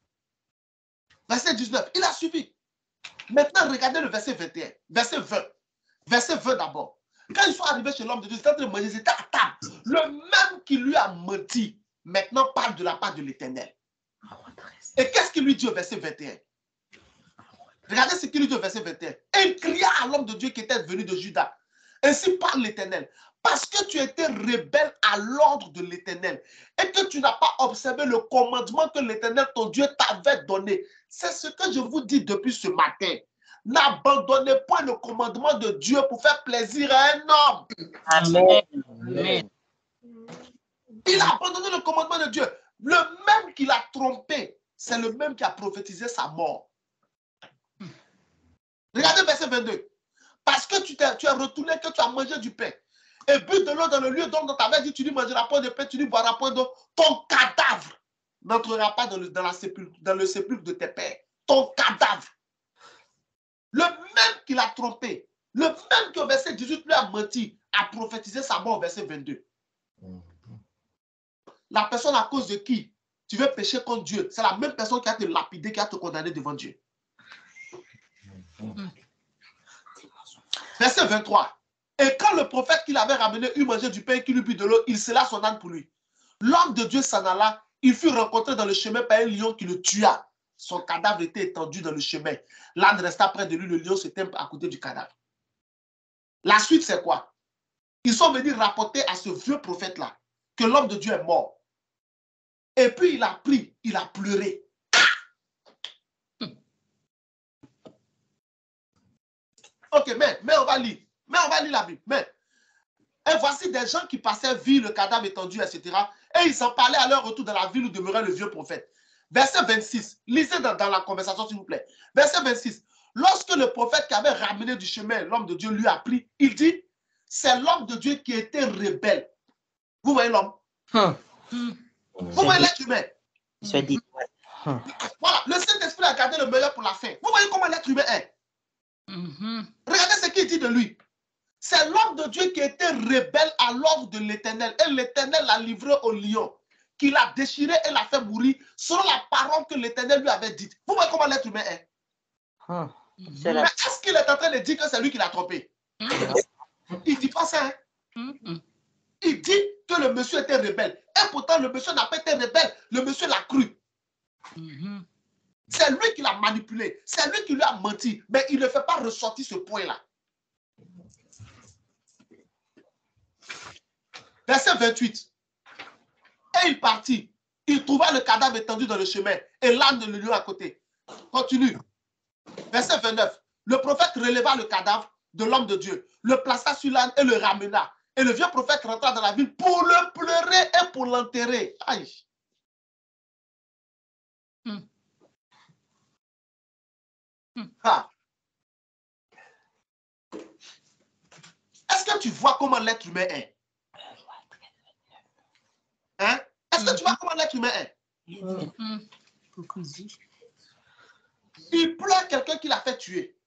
Verset 19, il a suivi. Maintenant, regardez le verset 21, verset 20. Verset 20 d'abord. Quand ils sont arrivés chez l'homme de Dieu, ils étaient à table. Le même qui lui a menti, maintenant parle de la part de l'Éternel. Et qu'est-ce qu'il lui dit au verset 21? Regardez ce qu'il lui dit au verset 21. Et il cria à l'homme de Dieu qui était venu de Juda. Ainsi parle l'Éternel. Parce que tu étais rebelle à l'ordre de l'Éternel et que tu n'as pas observé le commandement que l'Éternel, ton Dieu, t'avait donné. C'est ce que je vous dis depuis ce matin. N'abandonnez point le commandement de Dieu pour faire plaisir à un homme. Amen. Amen. Il a abandonné le commandement de Dieu. Le même qui l'a trompé, c'est le même qui a prophétisé sa mort. Regardez verset 22. Parce que tu es retourné, que tu as mangé du pain et bu de l'eau dans le lieu dont on t'avait dit, tu ne mangeras point de pain, tu ne boiras point d'eau, ton cadavre n'entrera pas dans le sépulcre de tes pères. Ton cadavre. Le même qui l'a trompé, le même qui au verset 18 lui a menti, a prophétisé sa mort au verset 22. La personne à cause de qui tu veux pécher contre Dieu, c'est la même personne qui a te lapidé, qui a te condamné devant Dieu. Verset 23. Et quand le prophète qui l'avait ramené eut mangé du pain et qu'il eut bu de l'eau, il scella son âne pour lui. L'homme de Dieu s'en alla, il fut rencontré dans le chemin par un lion qui le tua. Son cadavre était étendu dans le chemin. L'âne resta près de lui, le lion se tint à côté du cadavre. La suite, c'est quoi? Ils sont venus rapporter à ce vieux prophète-là que l'homme de Dieu est mort. Et puis il a pris, il a pleuré. Ok, mais on va lire. Mais on va lire la Bible. Et voici des gens qui passaient, virent le cadavre étendu, etc. Et ils en parlaient à leur retour dans la ville où demeurait le vieux prophète. Verset 26. Lisez dans la conversation, s'il vous plaît. Verset 26. Lorsque le prophète qui avait ramené du chemin, l'homme de Dieu lui a pris, il dit, c'est l'homme de Dieu qui était rebelle. Vous voyez l'homme? Vous voyez l'être humain? Voilà, le Saint-Esprit a gardé le meilleur pour la fin. Vous voyez comment l'être humain est? Regardez ce qu'il dit de lui. C'est l'homme de Dieu qui était rebelle à l'ordre de l'Éternel. Et l'Éternel l'a livré au lion, qui l'a déchiré et l'a fait mourir selon la parole que l'Éternel lui avait dite. Vous voyez comment l'être humain est? Mais est-ce qu'il est en train de dire que c'est lui qui l'a trompé? Il ne dit pas ça. Il dit que le monsieur était rebelle. Et pourtant, le monsieur n'a pas été rebelle. Le monsieur l'a cru. C'est lui qui l'a manipulé. C'est lui qui lui a menti. Mais il ne fait pas ressortir ce point-là. Verset 28. Et il partit. Il trouva le cadavre étendu dans le chemin et l'âne de lion à côté. Continue. Verset 29. Le prophète releva le cadavre de l'homme de Dieu, le plaça sur l'âne et le ramena. Et le vieux prophète rentra dans la ville pour le pleurer et pour l'enterrer. Aïe. Ah. Est-ce que tu vois comment l'être humain est? Hein? Est-ce que tu vois comment l'être humain est? Il pleure quelqu'un qui l'a fait tuer.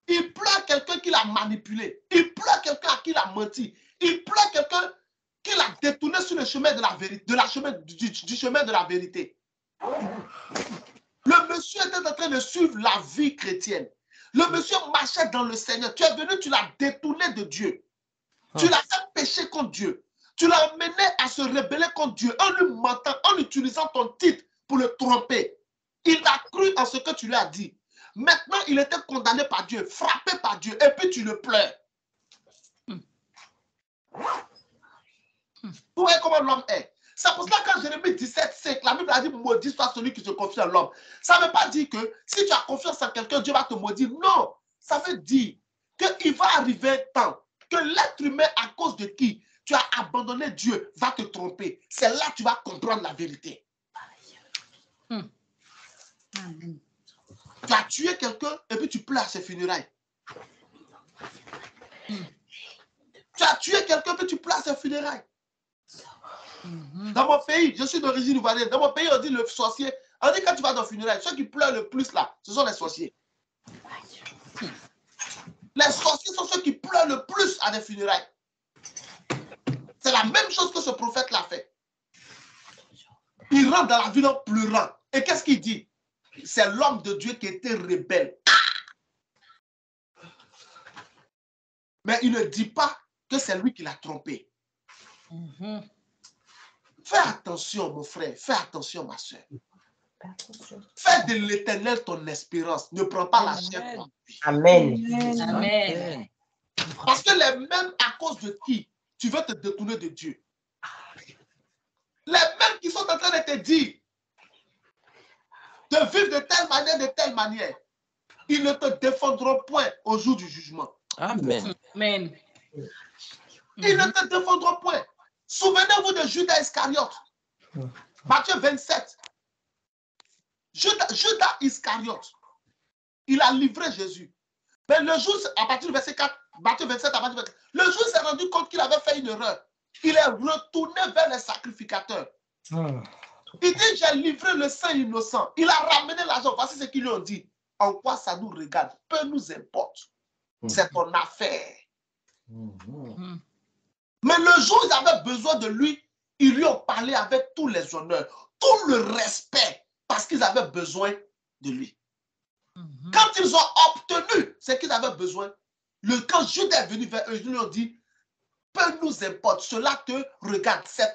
Il pleure quelqu'un qui l'a manipulé. Il pleure quelqu'un à qui il a menti. Il pleure quelqu'un qui l'a détourné sur le chemin de la vérité, du chemin de la vérité. Le monsieur était en train de suivre la vie chrétienne. Le monsieur marchait dans le Seigneur. Tu es venu, tu l'as détourné de Dieu. Tu l'as fait pécher contre Dieu. Tu l'as mené à se rebeller contre Dieu en lui mentant, en utilisant ton titre pour le tromper. Il a cru en ce que tu lui as dit. Maintenant, il était condamné par Dieu, frappé par Dieu, et puis tu le pleures. Vous voyez comment l'homme est? C'est pour cela que quand Jérémie 17,5, la Bible a dit maudit soit celui qui se confie en l'homme. Ça ne veut pas dire que si tu as confiance en quelqu'un, Dieu va te maudire. Non, ça veut dire qu'il va arriver un temps que l'être humain, à cause de qui tu as abandonné Dieu, va te tromper. C'est là que tu vas comprendre la vérité. Tu as tué quelqu'un et puis tu pleures à ses funérailles. Tu as tué quelqu'un et puis tu pleures à ses funérailles. Dans mon pays, je suis d'origine ivoirienne. Dans mon pays, on dit le sorcier. On dit quand tu vas dans le funérailles, ceux qui pleurent le plus là, ce sont les sorciers. Les sorciers sont ceux qui pleurent le plus à des funérailles. C'est la même chose que ce prophète l'a fait. Il rentre dans la ville en pleurant. Et qu'est-ce qu'il dit? C'est l'homme de Dieu qui était rebelle. Mais il ne dit pas que c'est lui qui l'a trompé. Fais attention, mon frère. Fais attention, ma soeur. Fais de l'Éternel ton espérance. Ne prends pas la chair pour lui. Amen. Amen. Parce que les mêmes à cause de qui tu veux te détourner de Dieu. Les mêmes qui sont en train de te dire de vivre de telle manière, ils ne te défendront point au jour du jugement. Amen. Amen. Ils ne te défendront point. Souvenez-vous de Judas Iscariote. Matthieu 27. Judas Iscariote, il a livré Jésus. Mais le jour, à partir du verset 4, Matthieu 27, à partir du verset 4, le jour s'est rendu compte qu'il avait fait une erreur. Il est retourné vers les sacrificateurs. Il dit, j'ai livré le sang innocent. Il a ramené l'argent. Voici ce qu'ils lui ont dit. En quoi ça nous regarde? Peu nous importe. C'est ton affaire. Mais le jour où ils avaient besoin de lui, ils lui ont parlé avec tous les honneurs, tout le respect, parce qu'ils avaient besoin de lui. Quand ils ont obtenu ce qu'ils avaient besoin, quand Judas est venu vers eux, ils lui ont dit, peu nous importe, cela te regarde, c'est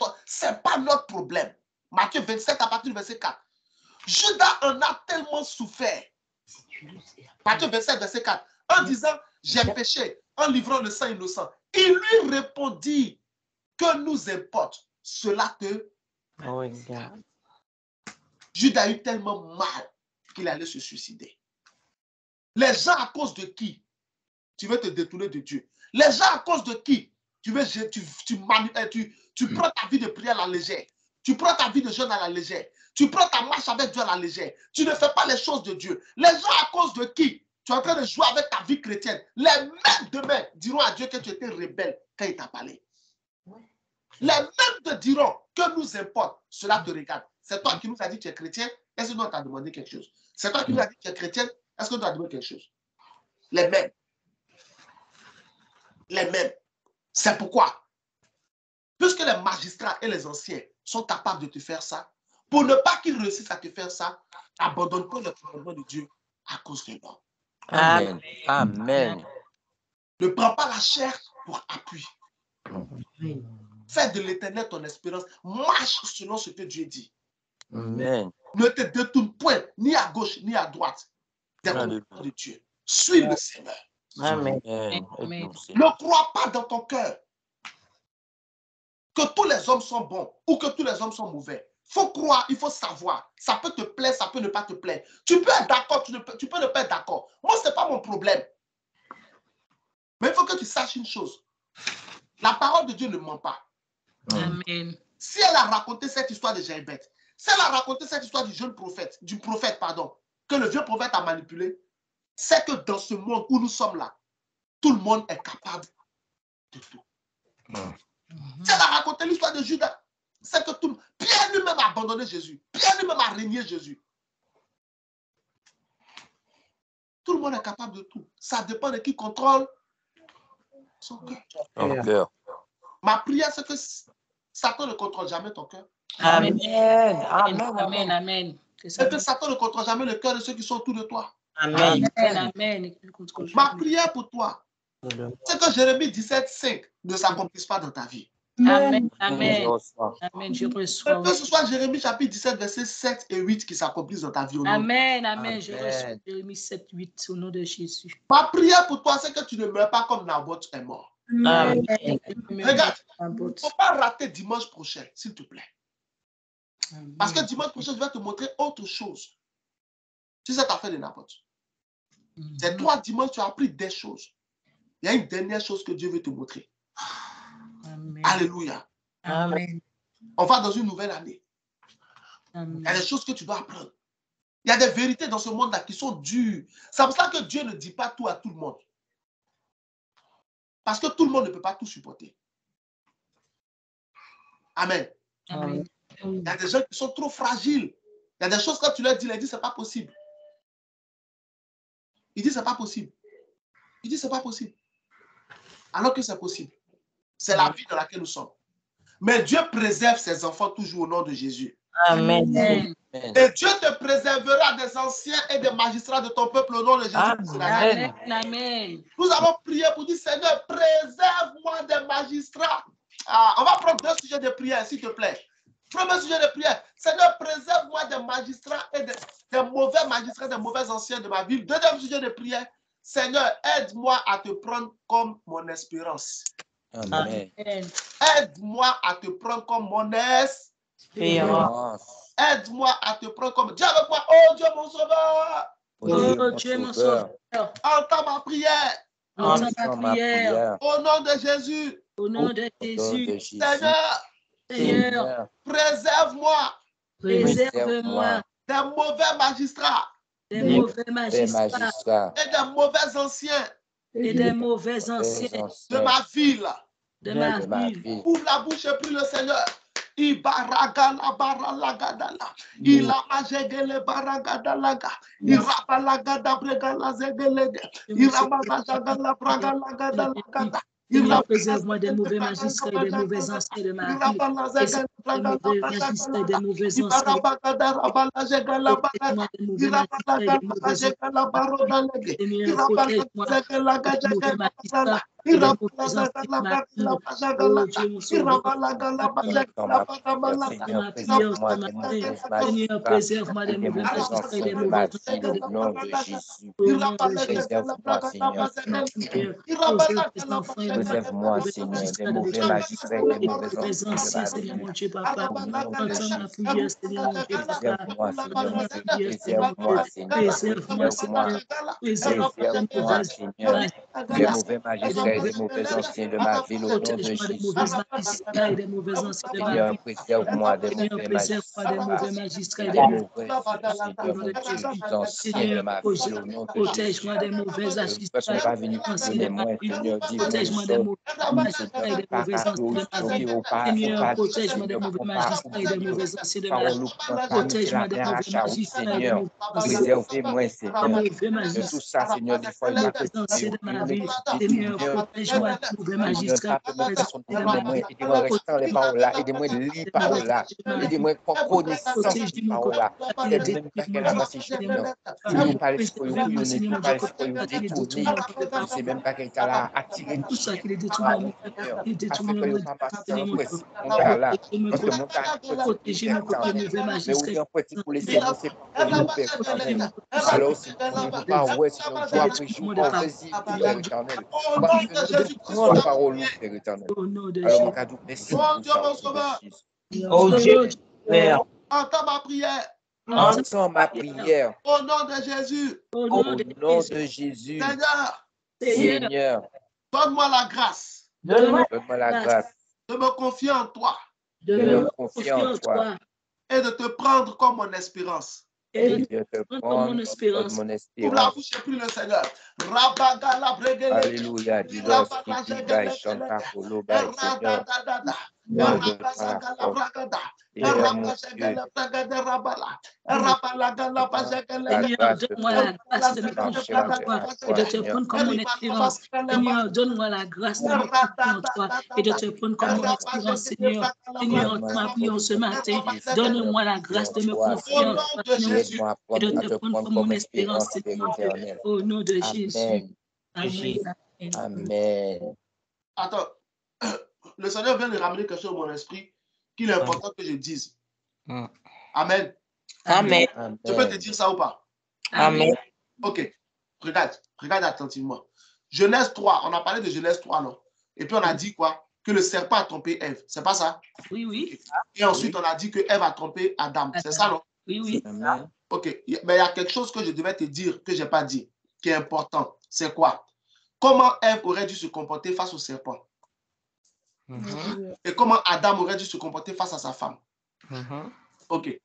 pas notre problème. Matthieu 27 à partir du verset 4. Judas en a tellement souffert. Matthieu 27, verset 4. En disant, j'ai péché, en livrant le sang innocent. Il lui répondit, que nous importe, cela te regarde. Judas a eu tellement mal qu'il allait se suicider. Les gens à cause de qui tu veux te détourner de Dieu? Les gens à cause de qui tu prends ta vie de prière à la légère. Tu prends ta vie de jeûne à la légère. Tu prends ta marche avec Dieu à la légère. Tu ne fais pas les choses de Dieu. Les gens à cause de qui tu es en train de jouer avec ta vie chrétienne. Les mêmes demain diront à Dieu que tu étais rebelle quand il t'a parlé. Les mêmes te diront que nous importe. Cela te regarde. C'est toi qui nous as dit que tu es chrétien. Est-ce que nous t'a demandé quelque chose? C'est toi qui nous as dit que tu es chrétienne. Est-ce que nous t'a demandé quelque chose? Les mêmes. Les mêmes. C'est pourquoi, puisque les magistrats et les anciens sont capables de te faire ça, pour ne pas qu'ils réussissent à te faire ça, abandonne pas le commandement de Dieu à cause de l'homme. Amen. Amen. Ne prends pas la chair pour appui. Fais de l'Éternel ton espérance. Marche selon ce que Dieu dit. Amen. Ne te détourne point ni à gauche ni à droite des commandements de Dieu. Suis le Seigneur. Amen. Amen. Ne crois pas dans ton cœur que tous les hommes sont bons ou que tous les hommes sont mauvais. Il faut croire, il faut savoir. Ça peut te plaire, ça peut ne pas te plaire. Tu peux être d'accord, tu peux ne pas être d'accord. Moi, ce n'est pas mon problème. Mais il faut que tu saches une chose. La parole de Dieu ne ment pas. Amen. Si elle a raconté cette histoire de Jéhébeth, si elle a raconté cette histoire du prophète, que le vieux prophète a manipulé, c'est que dans ce monde où nous sommes là, tout le monde est capable de tout. Si elle a raconté l'histoire de Judas, c'est que Pierre lui-même a abandonné Jésus. Pierre lui-même a régné Jésus. Tout le monde est capable de tout. Ça dépend de qui contrôle son cœur. Ma prière, c'est que Satan ne contrôle jamais ton cœur. Amen. Amen. Amen. C'est que Satan ne contrôle jamais le cœur de ceux qui sont autour de toi. Amen. Amen. Ma prière pour toi, c'est que Jérémie 17:5 ne s'accomplisse pas dans ta vie. Amen. Amen. Amen. Je reçois. Que ce soit Jérémie chapitre 17, versets 7 et 8 qui s'accomplissent dans ta vie. Amen. Amen. Je reçois Jérémie 7, 8 au nom de Jésus. Ma prière pour toi, c'est que tu ne meurs pas comme Naboth est mort. Amen. Regarde, il ne faut pas rater dimanche prochain, s'il te plaît. Parce que dimanche prochain, je vais te montrer autre chose. C'est cette affaire de Naboth. C'est toi, dimanche, tu as appris des choses. Il y a une dernière chose que Dieu veut te montrer. Amen. Alléluia. Amen. On va dans une nouvelle année. Amen. Il y a des choses que tu dois apprendre. Il y a des vérités dans ce monde-là qui sont dures. C'est pour ça que Dieu ne dit pas tout à tout le monde. Parce que tout le monde ne peut pas tout supporter. Amen. Amen. Il y a des gens qui sont trop fragiles. Il y a des choses quand tu leur dis, ils disent, c'est pas possible. Ils disent, c'est pas possible. Ils disent, c'est pas possible. Alors que c'est possible. C'est la vie dans laquelle nous sommes. Mais Dieu préserve ses enfants toujours au nom de Jésus. Amen. Et Dieu te préservera des anciens et des magistrats de ton peuple au nom de Jésus. Amen. Amen. Nous avons prié pour dire, Seigneur, préserve-moi des magistrats. On va prendre deux sujets de prière, s'il te plaît. Premier sujet de prière, Seigneur, préserve-moi des magistrats et des mauvais magistrats, des mauvais anciens de ma ville. Deuxième sujet de prière, Seigneur, aide-moi à te prendre comme mon espérance. Amen. Aide-moi à te prendre comme mon espérance. Aide-moi à te prendre comme... Dis avec moi, oh Dieu mon sauveur. Oh Dieu, mon sauveur. Entends ma prière. Entends ma prière. Au nom de Jésus. Au nom de Jésus. Seigneur, préserve-moi. Préserve-moi Des mauvais magistrats. des mauvais magistrats Et des mauvais anciens. et des mauvais anciens De ma ville. de ma ville. Ouvre la bouche et prie le Seigneur. Ibaragala baralagadala. Ilamajegele baragadalaga. Irabalagada bregala zegelege. Irabagala bragalagadalagada. Seigneur, préserve-moi des mauvais magistrats et des mauvais anciens de ma vie. Des mauvais magistrats et des mauvais anciens. Protège-moi des mauvais magistrats et des mauvais anciens. Seigneur, protège-moi des mauvais magistrats et des mauvais anciens de ma vie. Oh Dieu, mon sauveur. Ma prière ce matin. Seigneur, préserve-moi des mauvais magistrats et des mauvais anciens de ma vie. Au nom de Jésus. Préserve-moi, Seigneur, des mauvais magistrats et des mauvais anciens, Seigneur mon Dieu, papa. Au nom de Entends ma prière, Seigneur mon Dieu, papa. Préserve-moi, Entends ma Seigneur. prière, Seigneur mon Dieu. Préserve-moi, Seigneur. Préserve-moi des mauvais Des mauvais magistrats et des mauvais anciens de ma ville, au nom de Protège-moi des Jésus. mauvais magistrats et des mauvais anciens de ma Seigneur, vie. préserve-moi des Seigneur, mauvais préserve-moi des mauvais magistrats magistrats et et des des mauvais mauvais, Seigneur mon Dieu, anciens de Seigneur, ma ville, au nom de Jésus. protège-moi des mauvais Ne magistrats pas venir anciens donner de ma moi, vie. Seigneur, dis-moi une Protège-moi des chose. mauvais magistrats et des mauvais anciens de ma vie. Seigneur, protège-moi des mauvais magistrats et des mauvais anciens de ma vie. Protège-moi des mauvais magistrats et des Seigneur, mauvais anciens. préservez-moi, Des Seigneur, mauvais de tout magistrats ça, Seigneur, des fois, il m'a fait anciens de ma vie. du Seigneur, bien, protège-moi des mauvais Seigneur, magistrats pas de mes personnes, de ma vie. aidez-moi à rester les paroles là, aidez-moi à lire les paroles là, aidez-moi à prendre connaissance des paroles là, peut-être même pas qu'elle a passé chez moi. Si vous parlez de quoi vous ne pas parler de quoi vous détourner, je ne sais même pas qu'elle t'a attiré Tout ça qui est détruit à dans mon cœur, qui est détruit fait dans que mon vous pas passer Seigneur en mon Dieu. principe, mon gars là, Protégez-moi parce que mon gars protégez-moi contre les mauvais mais magistrats. vous avez un petit pour laisser vous c'est pas pour le Père éternel. Alors si vous ne pas ouais, si on doit prêcher ou pas vas-y, Père éternel. Parce que prendre parole, Père éternel. Au nom de Alors, mon Jésus. gars, merci pour ça, au nom de Jésus. Oh Dieu, Père, Entends ma prière. Entends ma prière Au nom de Jésus. Au au nom de nom Jésus. de Jésus. Seigneur, Seigneur, donne-moi la grâce donne-moi donne-moi la grâce de me confier en toi de de me me confier en toi et de te prendre comme mon espérance. et et de te comme prendre mon espérance. comme mon Ouvre la espérance. bouche et prie le Seigneur. Rabagala bregele. Alléluia. Dis-leur ce qui dit, bah, chante à Polo, bah, Seigneur. Seigneur, donne-moi la force. Seigneur, mon Dieu, la Seigneur, grâce de donne-moi la grâce de me marcher confier en avec toi et toi, de te Seigneur. prendre comme mon espérance. Seigneur, donne-moi la grâce de me confier en toi et de te prendre comme mon espérance, Seigneur. Seigneur, ma prière ce matin, donne-moi la grâce de me confier en toi, Seigneur, Aide-moi et de à te te prendre prendre comme mon comme espérance, espérance, Père Seigneur, mon Dieu. éternel. Au nom de Jésus. Amen. Amen. Amen. Attends, le Seigneur vient de ramener quelque chose dans mon esprit qu'il est important que je dise. Amen. Amen. Je peux te dire ça ou pas? Amen. Ok. Regarde attentivement. Genèse 3, on a parlé de Genèse 3, non? Et puis on a dit quoi? Que le serpent a trompé Ève. C'est pas ça? Oui, oui. Et ensuite, on a dit que Ève a trompé Adam. C'est ça, non? Oui, oui. Amen. Ok. Mais il y a quelque chose que je devais te dire que je n'ai pas dit, qui est important. C'est quoi? Comment Ève aurait dû se comporter face au serpent? Et comment Adam aurait dû se comporter face à sa femme? Ok.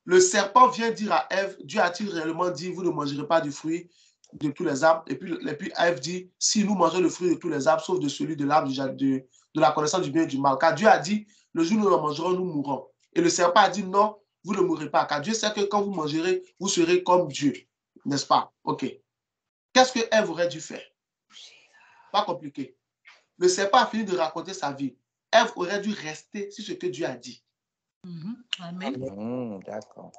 Le serpent vient dire à Ève, Dieu a-t-il réellement dit, vous ne mangerez pas du fruit de tous les arbres? Et puis Ève dit, si nous mangeons le fruit de tous les arbres, sauf de celui de l'arbre de la connaissance du bien et du mal. Car Dieu a dit, le jour où nous en mangerons, nous mourrons. Et le serpent a dit, non, vous ne mourrez pas. Car Dieu sait que quand vous mangerez, vous serez comme Dieu. N'est-ce pas? Ok. Qu'est-ce que Ève aurait dû faire? Pas compliqué. Le serpent a fini de raconter sa vie. Ève aurait dû rester sur ce que Dieu a dit. Amen. D'accord.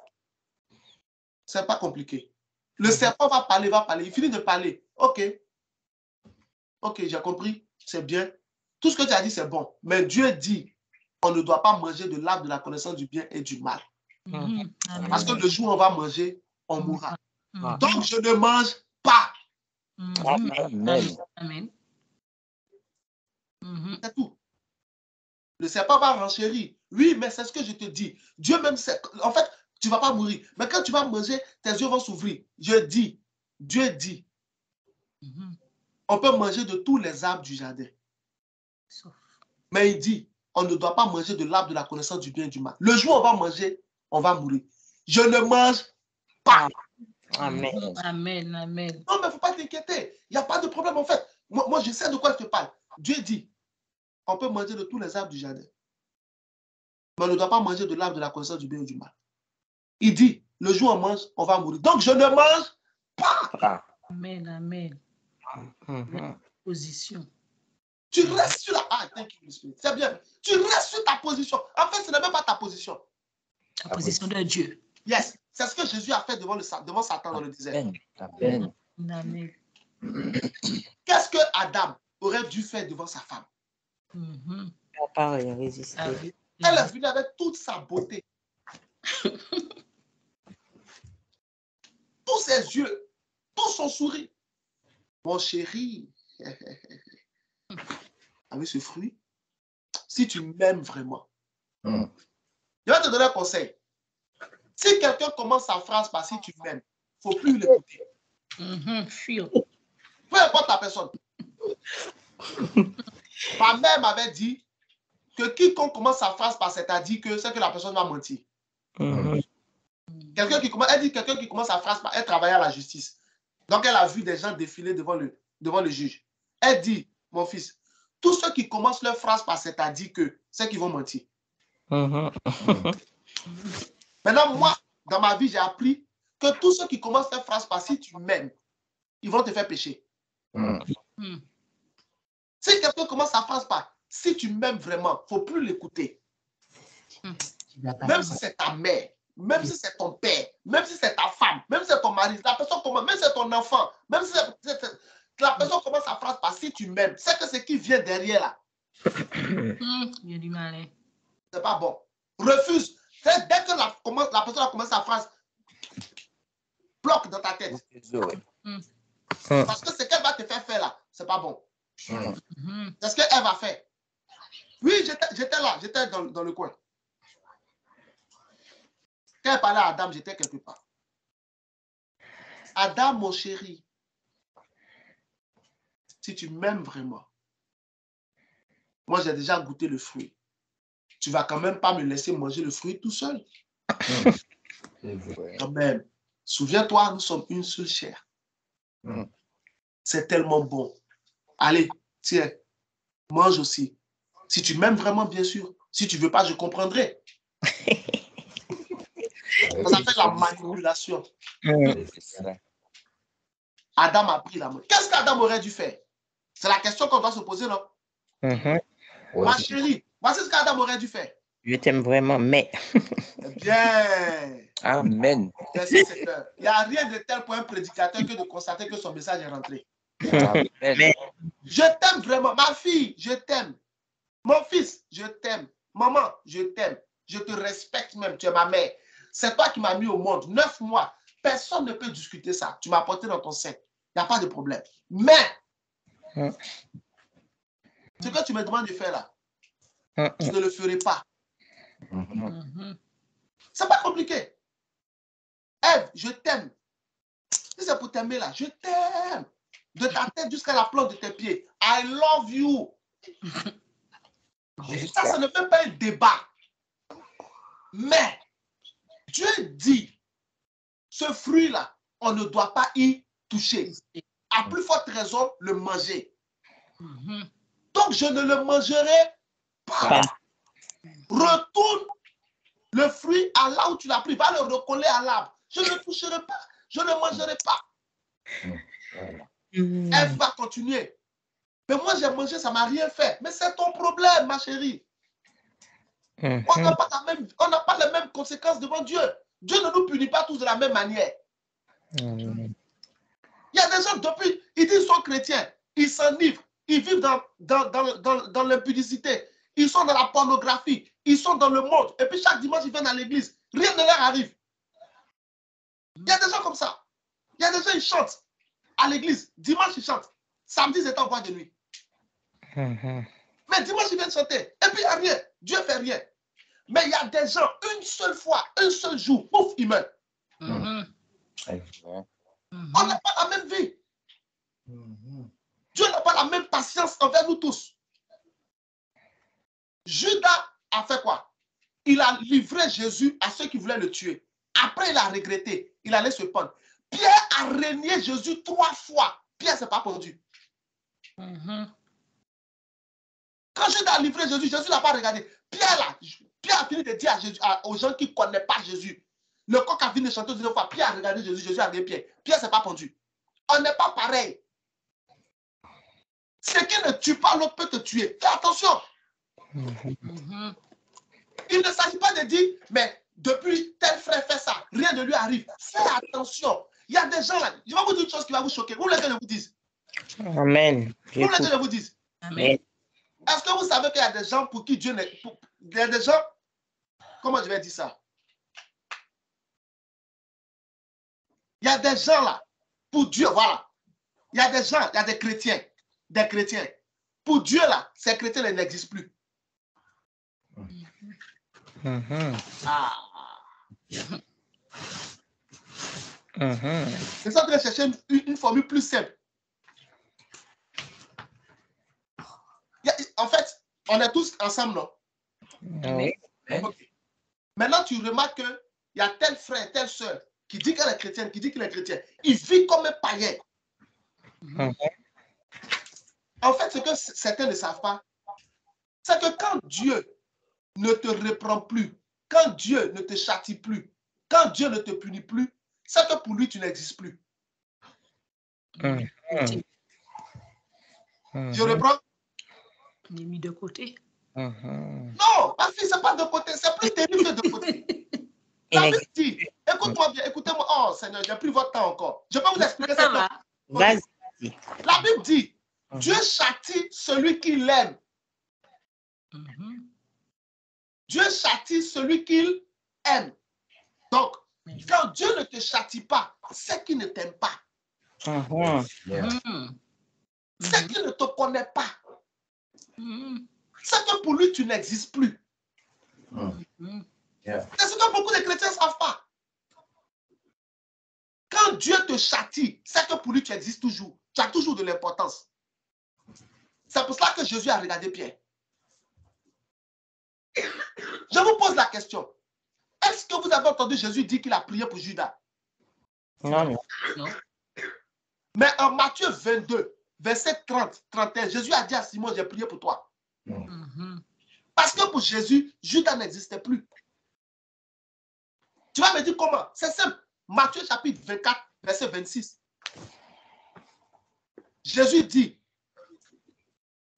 C'est pas compliqué. Le serpent va parler. Il finit de parler. Ok, j'ai compris. C'est bien. Tout ce que tu as dit, c'est bon. Mais Dieu dit, on ne doit pas manger de l'arbre de la connaissance du bien et du mal. Parce que le jour où on va manger, on mourra. Donc, je ne mange pas. Amen. Amen. C'est tout. Le serpent va renchérir. Oui, mais c'est ce que je te dis. Dieu même sait. En fait, tu ne vas pas mourir. Mais quand tu vas manger, tes yeux vont s'ouvrir. Dieu dit, on peut manger de tous les arbres du jardin. Mais il dit, on ne doit pas manger de l'arbre de la connaissance du bien et du mal. Le jour où on va manger, on va mourir. Je ne mange pas. Amen. Amen, amen. Non, mais il ne faut pas t'inquiéter. Il n'y a pas de problème en fait. Moi, je sais de quoi je te parle. Dieu dit, on peut manger de tous les arbres du jardin. Mais on ne doit pas manger de l'arbre de la connaissance du bien et du mal. Il dit, le jour où on mange, on va mourir. Donc, je ne mange pas. Amen, amen. Position. Tu restes sur la... Ah, c'est bien. Tu restes sur ta position. En fait, ce n'est même pas ta position. La position de Dieu. Yes. C'est ce que Jésus a fait devant Satan dans le désert. Amen. Amen. Qu'est-ce que Adam aurait dû faire devant sa femme? Pas résister. Elle est venue avec toute sa beauté. Tous ses yeux, tout son sourire. Mon chéri, avec ce fruit, si tu m'aimes vraiment, je vais te donner un conseil. Si quelqu'un commence sa phrase par si tu m'aimes, il ne faut plus l'écouter. Fuir. Peu importe la personne. Ma mère m'avait dit que quiconque commence sa phrase par c'est-à-dire que c'est que la personne va mentir. Quelqu'un qui commence sa phrase par elle travaille à la justice. Donc elle a vu des gens défiler devant le juge. Elle dit, mon fils, tous ceux qui commencent leur phrase par c'est-à-dire que c'est qu'ils vont mentir. Maintenant, moi, dans ma vie, j'ai appris que tous ceux qui commencent leur phrase par si tu m'aimes, ils vont te faire pécher. Si quelqu'un commence sa phrase par si tu m'aimes vraiment, il ne faut plus l'écouter. Même si c'est ta mère, même si c'est ton père, même si c'est ta femme, même si c'est ton mari, la personne commence, même si c'est ton enfant, même si la personne commence sa phrase par si tu m'aimes, c'est que ce qui vient derrière là. Il y a du malin. C'est pas bon. Refuse. C'est dès que la personne a commencé sa phrase, bloque dans ta tête. Parce que ce qu'elle va te faire faire là, c'est pas bon. C'est ce qu'elle va faire. Oui, j'étais là, j'étais dans le coin. Quand elle parlait à Adam, j'étais quelque part. Adam, mon chéri, si tu m'aimes vraiment, moi j'ai déjà goûté le fruit. Tu vas quand même pas me laisser manger le fruit tout seul. Quand même. Souviens-toi, nous sommes une seule chair. C'est tellement bon. Allez, tiens, mange aussi. Si tu m'aimes vraiment, bien sûr. Si tu ne veux pas, je comprendrai. Ça s'appelle la manipulation. Adam a pris la main. Qu'est-ce qu'Adam aurait dû faire? C'est la question qu'on doit se poser, non? Ma chérie, voici ce qu'Adam aurait dû faire. Je t'aime vraiment, mais... Bien. Amen. Merci, Seigneur. Il n'y a rien de tel pour un prédicateur que de constater que son message est rentré. Amen. Je t'aime vraiment. Ma fille, je t'aime. Mon fils, je t'aime. Maman, je t'aime. Je te respecte même. Tu es ma mère. C'est toi qui m'as mis au monde. 9 mois. Personne ne peut discuter ça. Tu m'as porté dans ton sein. Il n'y a pas de problème. Mais, ce que tu me demandes de faire là, je ne le ferai pas. C'est pas compliqué. Ève, je t'aime. Si c'est pour t'aimer là, je t'aime. De ta tête jusqu'à la plante de tes pieds. I love you. Ça ne fait pas un débat. Mais, Dieu dit, ce fruit-là, on ne doit pas y toucher. À plus forte raison, le manger. Donc, je ne le mangerai pas. Retourne le fruit à là où tu l'as pris. Va le recoller à l'arbre. Je ne le toucherai pas. Je ne le mangerai pas. Elle va continuer. Mais moi, j'ai mangé, ça ne m'a rien fait. Mais c'est ton problème, ma chérie. On n'a pas les mêmes conséquences devant Dieu. Dieu ne nous punit pas tous de la même manière. Il y a des gens, depuis, ils disent qu'ils sont chrétiens. Ils s'enivrent. Ils vivent dans l'impudicité. Ils sont dans la pornographie. Ils sont dans le monde. Et puis chaque dimanche, ils viennent à l'église. Rien ne leur arrive. Il y a des gens comme ça. Il y a des gens, ils chantent à l'église. Dimanche, ils chantent. Samedi, c'est en boîte de nuit. Mais dimanche, il vient de chanter. Et puis, il n'y a rien. Dieu ne fait rien. Mais il y a des gens, une seule fois, un seul jour, pouf, ils meurent. On n'a pas la même vie. Dieu n'a pas la même patience envers nous tous. Judas a fait quoi? Il a livré Jésus à ceux qui voulaient le tuer. Après, il a regretté. Il allait se pendre. Pierre a renié Jésus 3 fois. Pierre ne s'est pas pendu. Quand Judas a livré Jésus, Jésus n'a pas regardé. Pierre a fini de dire aux gens qui ne connaissent pas Jésus. Le coq a fini de chanter 2 fois. Pierre a regardé Jésus, Jésus a regardé Pierre. Pierre ne s'est pas pendu. On n'est pas pareil. Ce qui ne tue pas, l'autre peut te tuer. Fais attention. Il ne s'agit pas de dire, mais depuis tel frère fait ça, rien ne lui arrive. Fais attention. Il y a des gens là, je vais vous dire une chose qui va vous choquer. Vous voulez que je vous dise? Amen. Vous voulez que je vous dise? Amen. Est-ce que vous savez qu'il y a des gens pour qui Dieu n'est... Il y a des gens... Comment je vais dire ça? Il y a des gens là, pour Dieu, voilà. Il y a des gens, il y a des chrétiens. Pour Dieu là, ces chrétiens là n'existent plus. C'est ça de chercher une formule plus simple. En fait, on est tous ensemble, non? Oui. Okay. Maintenant, tu remarques qu'il y a tel frère, telle soeur qui dit qu'elle est chrétienne, qui dit qu'il est chrétien. Il vit comme un païen. En fait, ce que certains ne savent pas, c'est que quand Dieu ne te reprend plus, quand Dieu ne te châtie plus, quand Dieu ne te punit plus, c'est que pour lui, tu n'existes plus. Je reprends. Il est mis de côté. Non, ma fille, ce n'est pas de côté, c'est plus terrible que de côté. La Bible dit, écoute-moi bien, écoutez-moi. Oh Seigneur, je n'ai plus votre temps encore. Je peux vous expliquer ça. Vas-y. La Bible dit, Dieu châtie celui qui l'aime. Dieu châtie celui qu'il aime. Donc, quand Dieu ne te châtie pas, c'est qu'il ne t'aime pas. C'est qu'il ne te connaît pas. C'est que pour lui, tu n'existes plus. C'est ce que beaucoup de chrétiens ne savent pas. Quand Dieu te châtie, c'est que pour lui, tu existes toujours. Tu as toujours de l'importance. C'est pour cela que Jésus a regardé Pierre. Je vous pose la question. Est-ce que vous avez entendu Jésus dire qu'il a prié pour Judas? Non. Mais en Matthieu 22, verset 30, 31, Jésus a dit à Simon, j'ai prié pour toi. Parce que pour Jésus, Judas n'existait plus. Tu vas me dire comment? C'est simple. Matthieu chapitre 24, verset 26. Jésus dit,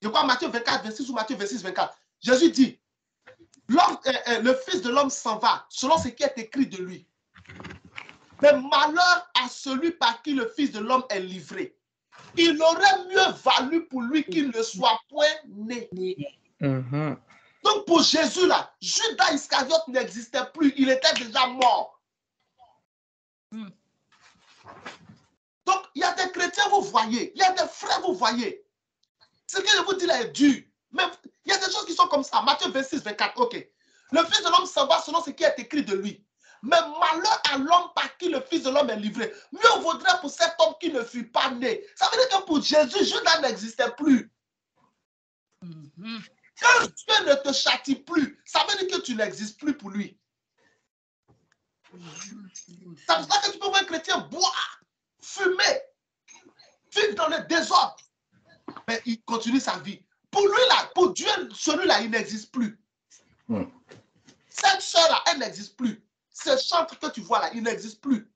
je crois Matthieu 24, 26 ou Matthieu 26, 24. Jésus dit, le Fils de l'homme s'en va, selon ce qui est écrit de lui. Mais malheur à celui par qui le Fils de l'homme est livré. Il aurait mieux valu pour lui qu'il ne soit point né. Donc pour Jésus là, Judas Iscariote n'existait plus, il était déjà mort. Donc il y a des chrétiens, vous voyez, il y a des frères, vous voyez. Ce que je vous dis là est dur. Mais il y a des choses qui sont comme ça. Matthieu 26, 24, ok. Le Fils de l'homme s'en va selon ce qui est écrit de lui. Mais malheur à l'homme par qui le Fils de l'homme est livré. Mieux vaudrait pour cet homme qui ne fut pas né. Ça veut dire que pour Jésus, Judas n'existait plus. Quand Dieu ne te châtie plus, ça veut dire que tu n'existes plus pour lui. C'est pour ça que tu peux voir un chrétien boire, fumer, vivre dans le désordre. Mais il continue sa vie. Pour lui, là, pour Dieu, celui-là, il n'existe plus. Cette soeur-là, elle n'existe plus. Ce chantre que tu vois là, il n'existe plus.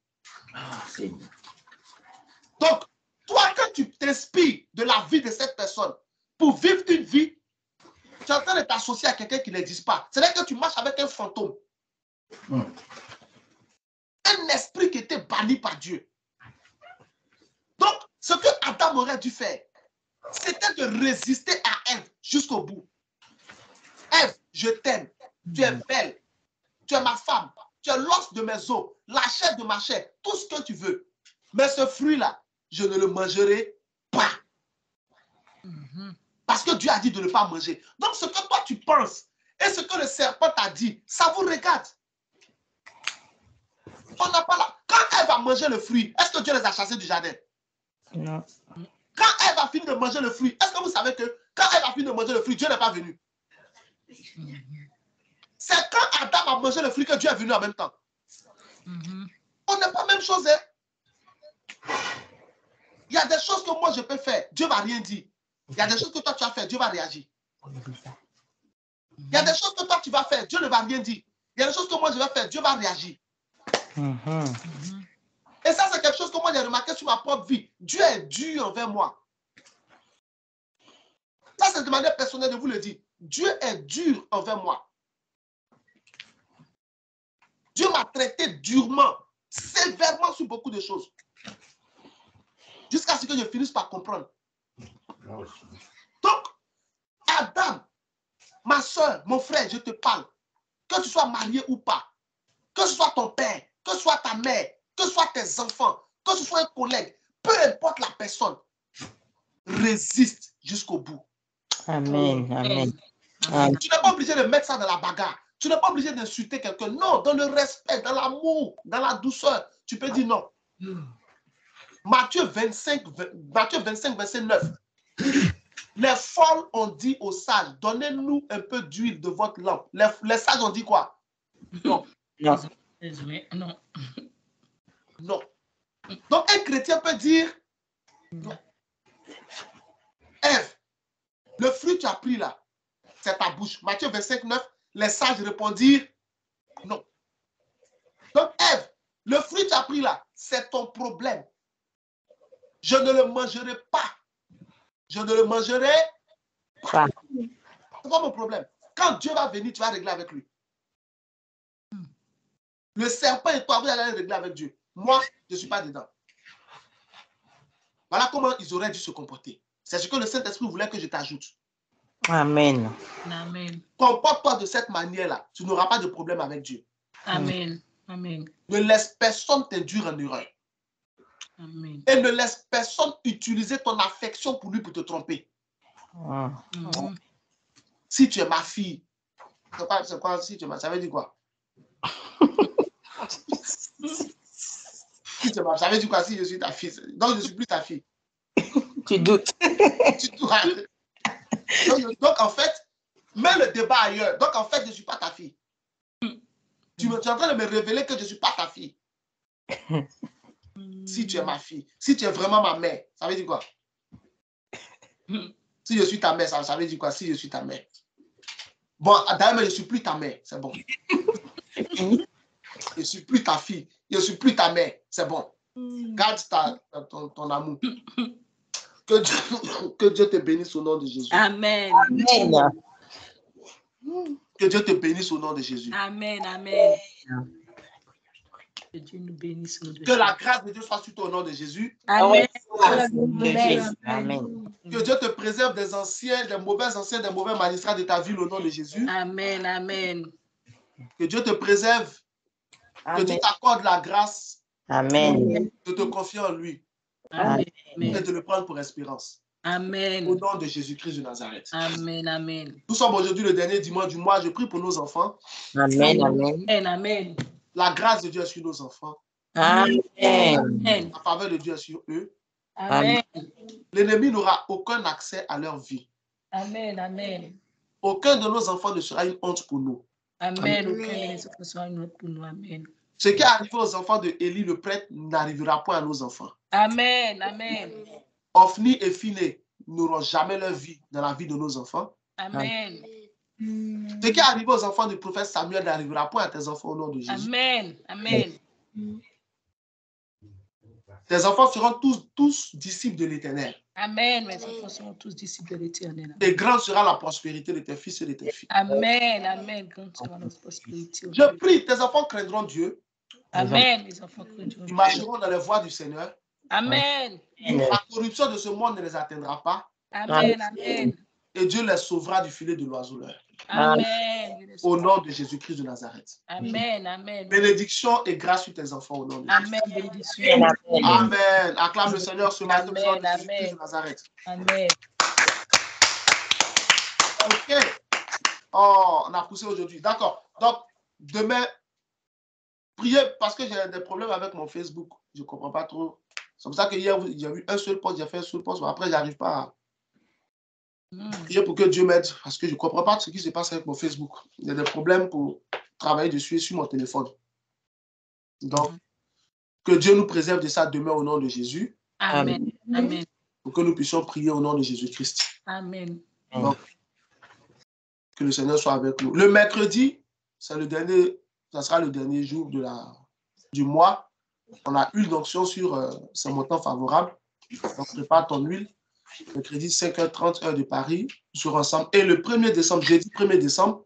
Donc, toi, quand tu t'inspires de la vie de cette personne pour vivre une vie, tu es en train de t'associer à quelqu'un qui n'existe pas. C'est-à-dire que tu marches avec un fantôme. Un esprit qui était banni par Dieu. Donc, ce que Adam aurait dû faire, c'était de résister à Ève jusqu'au bout. Ève, je t'aime. Tu es belle. Tu es ma femme. Tu es l'os de mes os, la chair de ma chair, tout ce que tu veux. Mais ce fruit-là, je ne le mangerai pas. Parce que Dieu a dit de ne pas manger. Donc, ce que toi, tu penses et ce que le serpent t'a dit, ça vous regarde. On n'a pas là. Quand Ève a mangé le fruit, est-ce que Dieu les a chassés du jardin? Non. Quand Ève a fini de manger le fruit, est-ce que vous savez que quand Ève a fini de manger le fruit, Dieu n'est pas venu? C'est quand Adam a mangé le fruit que Dieu est venu en même temps. On n'est pas la même chose. Hein? Il y a des choses que moi je peux faire, Dieu ne va rien dire. Il y a des choses que toi tu vas faire, Dieu va réagir. Il y a des choses que toi tu vas faire, Dieu ne va rien dire. Il y a des choses que moi je vais faire, Dieu va réagir. Et ça, c'est quelque chose que moi j'ai remarqué sur ma propre vie. Dieu est dur envers moi. Ça, c'est de manière personnelle de vous le dire. Dieu est dur envers moi. Dieu m'a traité durement, sévèrement sur beaucoup de choses. Jusqu'à ce que je finisse par comprendre. Donc, Adam, ma soeur, mon frère, je te parle. Que tu sois marié ou pas, que ce soit ton père, que ce soit ta mère, que ce soit tes enfants, que ce soit un collègue, peu importe la personne, résiste jusqu'au bout. Amen. Amen. Tu n'es pas obligé de mettre ça dans la bagarre. Tu n'es pas obligé d'insulter quelqu'un. Non, dans le respect, dans l'amour, dans la douceur, tu peux dire non. Matthieu 25, verset 9. Les folles ont dit aux sages, donnez-nous un peu d'huile de votre lampe. Les sages ont dit quoi? Non. Non. Non. Non. Donc un chrétien peut dire, non. Ève, le fruit que tu as pris là, c'est ta bouche. Matthieu 25, 9, les sages répondirent, non. Donc Ève, le fruit que tu as pris là, c'est ton problème. Je ne le mangerai pas. Je ne le mangerai pas. C'est pas mon problème. Quand Dieu va venir, tu vas régler avec lui. Le serpent et toi, vous allez régler avec Dieu. Moi, je ne suis pas dedans. Voilà comment ils auraient dû se comporter. C'est ce que le Saint-Esprit voulait que je t'ajoute. Amen. Amen. Comporte-toi de cette manière-là. Tu n'auras pas de problème avec Dieu. Amen. Amen. Ne laisse personne t'induire en erreur. Amen. Et ne laisse personne utiliser ton affection pour lui pour te tromper. Si tu es ma fille, c'est quoi si tu es ma, ça veut dire quoi? Si tu es ma, ça veut dire quoi si je suis ta fille? Donc je ne suis plus ta fille. Tu doutes. Tu dois. Donc en fait, mets le débat ailleurs. Donc en fait, je ne suis pas ta fille. Tu es en train de me révéler que je ne suis pas ta fille. Si tu es ma fille, si tu es vraiment ma mère, ça veut dire quoi? Si je suis ta mère, ça veut dire quoi? Si je suis ta mère. Bon, d'ailleurs, je ne suis plus ta mère, c'est bon. Je ne suis plus ta fille, je ne suis plus ta mère, c'est bon. Garde ton amour. Que Dieu te bénisse au nom de Jésus. Amen. Amen. Que Dieu te bénisse au nom de Jésus. Amen. Amen. Que Dieu nous bénisse. Que la grâce de Dieu soit sur toi au nom de Jésus. Amen. Amen. Que Dieu te préserve des anciens, des mauvais magistrats de ta vie au nom de Jésus. Amen. Amen. Que Dieu te préserve. Que Amen. Dieu t'accorde la grâce Amen. de te confier en lui Amen. et de le prendre pour espérance. Amen. Au nom de Jésus-Christ de Nazareth. Amen. Amen. Nous sommes aujourd'hui le dernier dimanche du mois. Je prie pour nos enfants. Amen. Amen. Amen. La grâce de Dieu est sur nos enfants. Amen. Amen. La faveur de Dieu est sur eux. Amen. L'ennemi n'aura aucun accès à leur vie. Amen. Amen. Aucun de nos enfants ne sera une honte pour nous. Amen. Aucun ne soit une honte pour nous. Amen. Ce qui est arrivé aux enfants de Élie, le prêtre, n'arrivera point à nos enfants. Amen. Amen. Ophni et Phiné n'auront jamais leur vie dans la vie de nos enfants. Amen. Ce qui est arrivé aux enfants du prophète Samuel n'arrivera point à tes enfants au nom de Jésus. Amen. Amen. Tes enfants seront tous disciples de l'Éternel. Amen. Mes enfants seront tous disciples de l'Éternel. Et grande sera la prospérité de tes fils et de tes filles. Amen. Amen. Grande sera notre prospérité. Je prie, tes enfants craindront Dieu. Amen. Mes enfants craindront Ils Dieu. marcheront dans les voies du Seigneur. Amen. La corruption de ce monde ne les atteindra pas. Amen. Amen. Et Dieu les sauvera du filet de l'oiseleur. Amen. Au nom de Jésus-Christ de Nazareth. Amen. Amen. Bénédiction et grâce sur tes enfants au nom de Jésus. Amen. Bénédiction. Amen. Acclame le Seigneur ce matin au nom de Amen. Jésus-Christ de Nazareth. Amen. OK. Oh, on a poussé aujourd'hui. D'accord. Donc, demain, priez parce que j'ai des problèmes avec mon Facebook. Je ne comprends pas trop. C'est pour ça que hier, j'ai vu un seul post, j'ai fait un seul post, mais après, je n'arrive pas à prier pour que Dieu m'aide parce que je ne comprends pas ce qui se passe avec mon Facebook. Il y a des problèmes pour travailler dessus et sur mon téléphone. Donc, que Dieu nous préserve de ça demain au nom de Jésus. Amen. Amen. Pour que nous puissions prier au nom de Jésus-Christ. Amen. Donc, que le Seigneur soit avec nous. Le mercredi, c'est le dernier, ça sera le dernier jour du mois. On a huile d'onction sur ce montant favorable. Donc, prépare ton huile. Mercredi, 5h30, heure de Paris, sur ensemble. Et le 1er décembre, jeudi 1er décembre,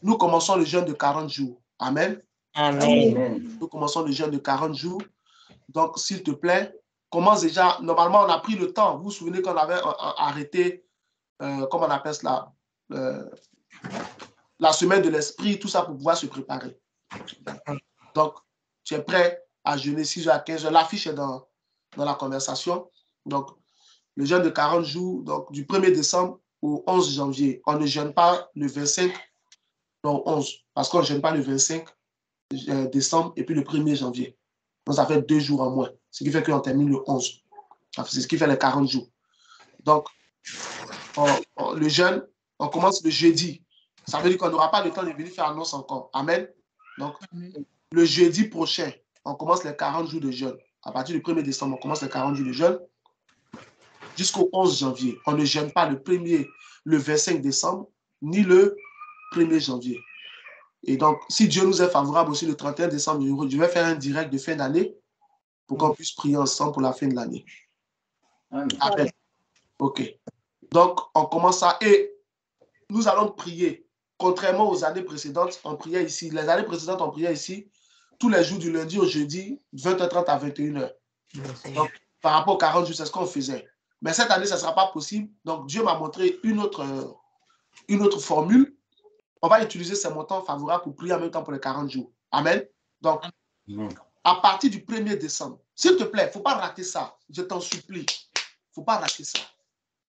nous commençons le jeûne de 40 jours. Amen. Amen. Nous commençons le jeûne de 40 jours. Donc, s'il te plaît, commence déjà. Normalement, on a pris le temps. Vous vous souvenez qu'on avait arrêté, comment on appelle cela, la semaine de l'esprit, tout ça pour pouvoir se préparer. Donc, tu es prêt à jeûner 6h à 15h. L'affiche est dans la conversation. Donc, le jeûne de 40 jours, donc du 1er décembre au 11 janvier. On ne jeûne pas le 25, non, 11, parce qu'on ne jeûne pas le 25 décembre et puis le 1er janvier. Donc, ça fait 2 jours en moins. Ce qui fait qu'on termine le 11. C'est ce qui fait les 40 jours. Donc, le jeûne, on commence le jeudi. Ça veut dire qu'on n'aura pas le temps de venir faire annonce encore. Amen. Donc, le jeudi prochain, on commence les 40 jours de jeûne. À partir du 1er décembre, on commence les 40 jours de jeûne jusqu'au 11 janvier. On ne jeûne pas le 25 décembre, ni le 1er janvier. Et donc, si Dieu nous est favorable aussi le 31 décembre, je vais faire un direct de fin d'année pour qu'on puisse prier ensemble pour la fin de l'année. Amen. OK. Donc, on commence ça et nous allons prier. Contrairement aux années précédentes, on priait ici. Les années précédentes, on priait ici tous les jours du lundi au jeudi, 20h30 à 21h. Donc, par rapport aux 40 jours, c'est ce qu'on faisait. Mais cette année, ça ne sera pas possible. Donc, Dieu m'a montré une autre formule. On va utiliser ces montants favorables pour prier en même temps pour les 40 jours. Amen. Donc, à partir du 1er décembre, s'il te plaît, il ne faut pas rater ça. Je t'en supplie. Il ne faut pas rater ça.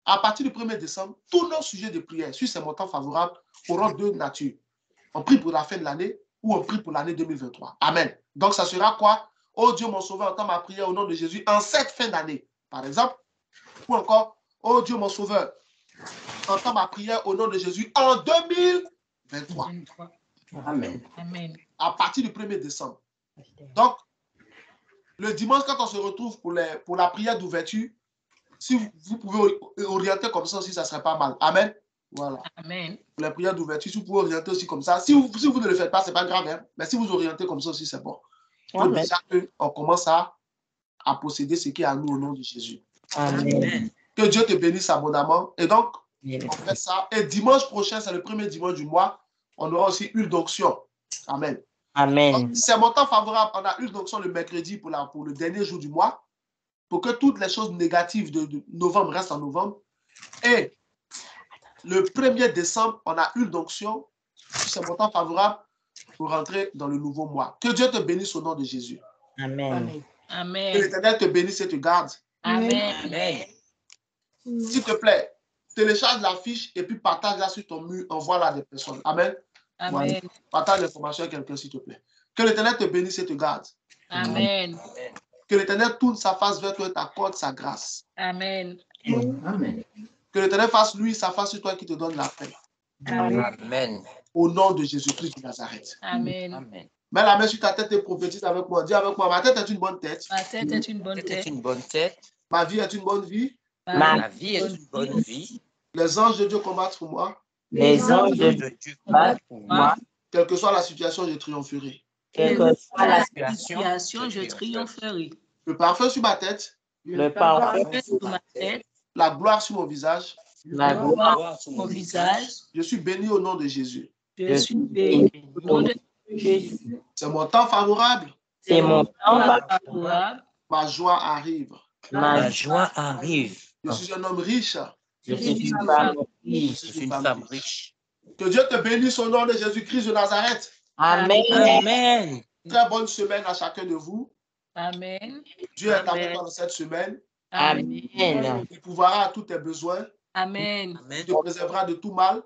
À partir du 1er décembre, tous nos sujets de prière sur ces montants favorables auront deux natures. On prie pour la fin de l'année ou on prie pour l'année 2023. Amen. Donc, ça sera quoi? Oh Dieu, mon sauveur, entends ma prière au nom de Jésus en cette fin d'année, par exemple. Ou encore, oh Dieu, mon sauveur, entends ma prière au nom de Jésus en 2023. Amen. Amen. À partir du 1er décembre. Donc, le dimanche, quand on se retrouve pour la prière d'ouverture, si vous pouvez orienter comme ça aussi, ça ne serait pas mal. Amen. Voilà. Amen. Pour la prière d'ouverture, si vous pouvez orienter aussi comme ça. Si vous ne le faites pas, ce n'est pas grave. Hein? Mais si vous orientez comme ça aussi, c'est bon. Pour déjà qu'on commence à posséder ce qui est à nous au nom de Jésus. Amen. Que Dieu te bénisse abondamment. Et donc, on fait ça. Et dimanche prochain, c'est le premier dimanche du mois, on aura aussi huile d'onction. Amen. Amen. C'est mon temps favorable. On a huile d'onction le mercredi pour le dernier jour du mois, pour que toutes les choses négatives de novembre restent en novembre. Et le 1er décembre, on a huile d'onction. C'est mon temps favorable pour rentrer dans le nouveau mois. Que Dieu te bénisse au nom de Jésus. Amen. Amen. Que l'Éternel te bénisse et te garde. Amen. Amen. S'il te plaît, télécharge la fiche et puis partage-la sur ton mur, envoie-la à des personnes. Amen. Amen. Voilà. Partage l'information à quelqu'un, s'il te plaît. Que l'Éternel te bénisse et te garde. Amen. Que l'Éternel tourne sa face vers toi et t'accorde sa grâce. Amen. Amen. Que l'Éternel fasse lui sa face sur toi qui te donne la paix. Amen. Au nom de Jésus-Christ de Nazareth. Amen. Amen. Mets la main sur ta tête et prophétise avec moi. Dis avec moi, ma tête est une bonne tête. Ma tête est une bonne C'est tête. une bonne tête. Ma vie est une bonne vie. Ma vie est une bonne vie. Les anges de Dieu combattent pour moi. Les anges de Dieu battent pour moi. Quelle que soit la situation, je triompherai. Quelle que soit la situation, je triompherai. Le parfum sur ma tête. Le parfum Sur ma tête, La gloire sur mon visage. la gloire sur mon visage, Je suis béni au nom de Jésus. je suis béni au nom de Jésus. C'est mon temps favorable. C'est mon temps. favorable. Ma joie arrive. Ma joie arrive. Je suis un homme riche. Je suis une femme riche. Je suis une femme riche. Que Dieu te bénisse au nom de Jésus-Christ de Nazareth. Amen. Amen. Très bonne semaine à chacun de vous. Amen. Dieu est avec toi dans cette semaine. Amen. Il pourvoira à tous tes besoins. Amen. Il te préservera de tout mal.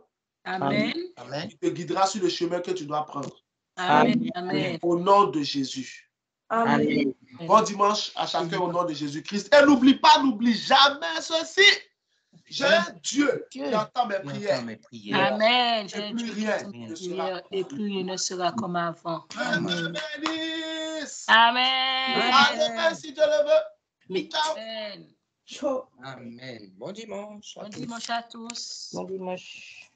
Amen. Amen. Il te guidera sur le chemin que tu dois prendre. Amen. Amen. Au nom de Jésus. Amen. Bon dimanche à chacun au nom de Jésus-Christ. Et n'oublie jamais ceci. J'ai un Dieu qui entend mes prières. Amen. Et plus rien ne sera. Et plus rien ne sera comme avant. Amen. Amen. Amen si Dieu le veut. Ciao. Amen. Amen. Bon dimanche. Bon dimanche à tous. Bon dimanche.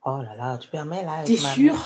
Oh là là, tu permets là. T'es sûr?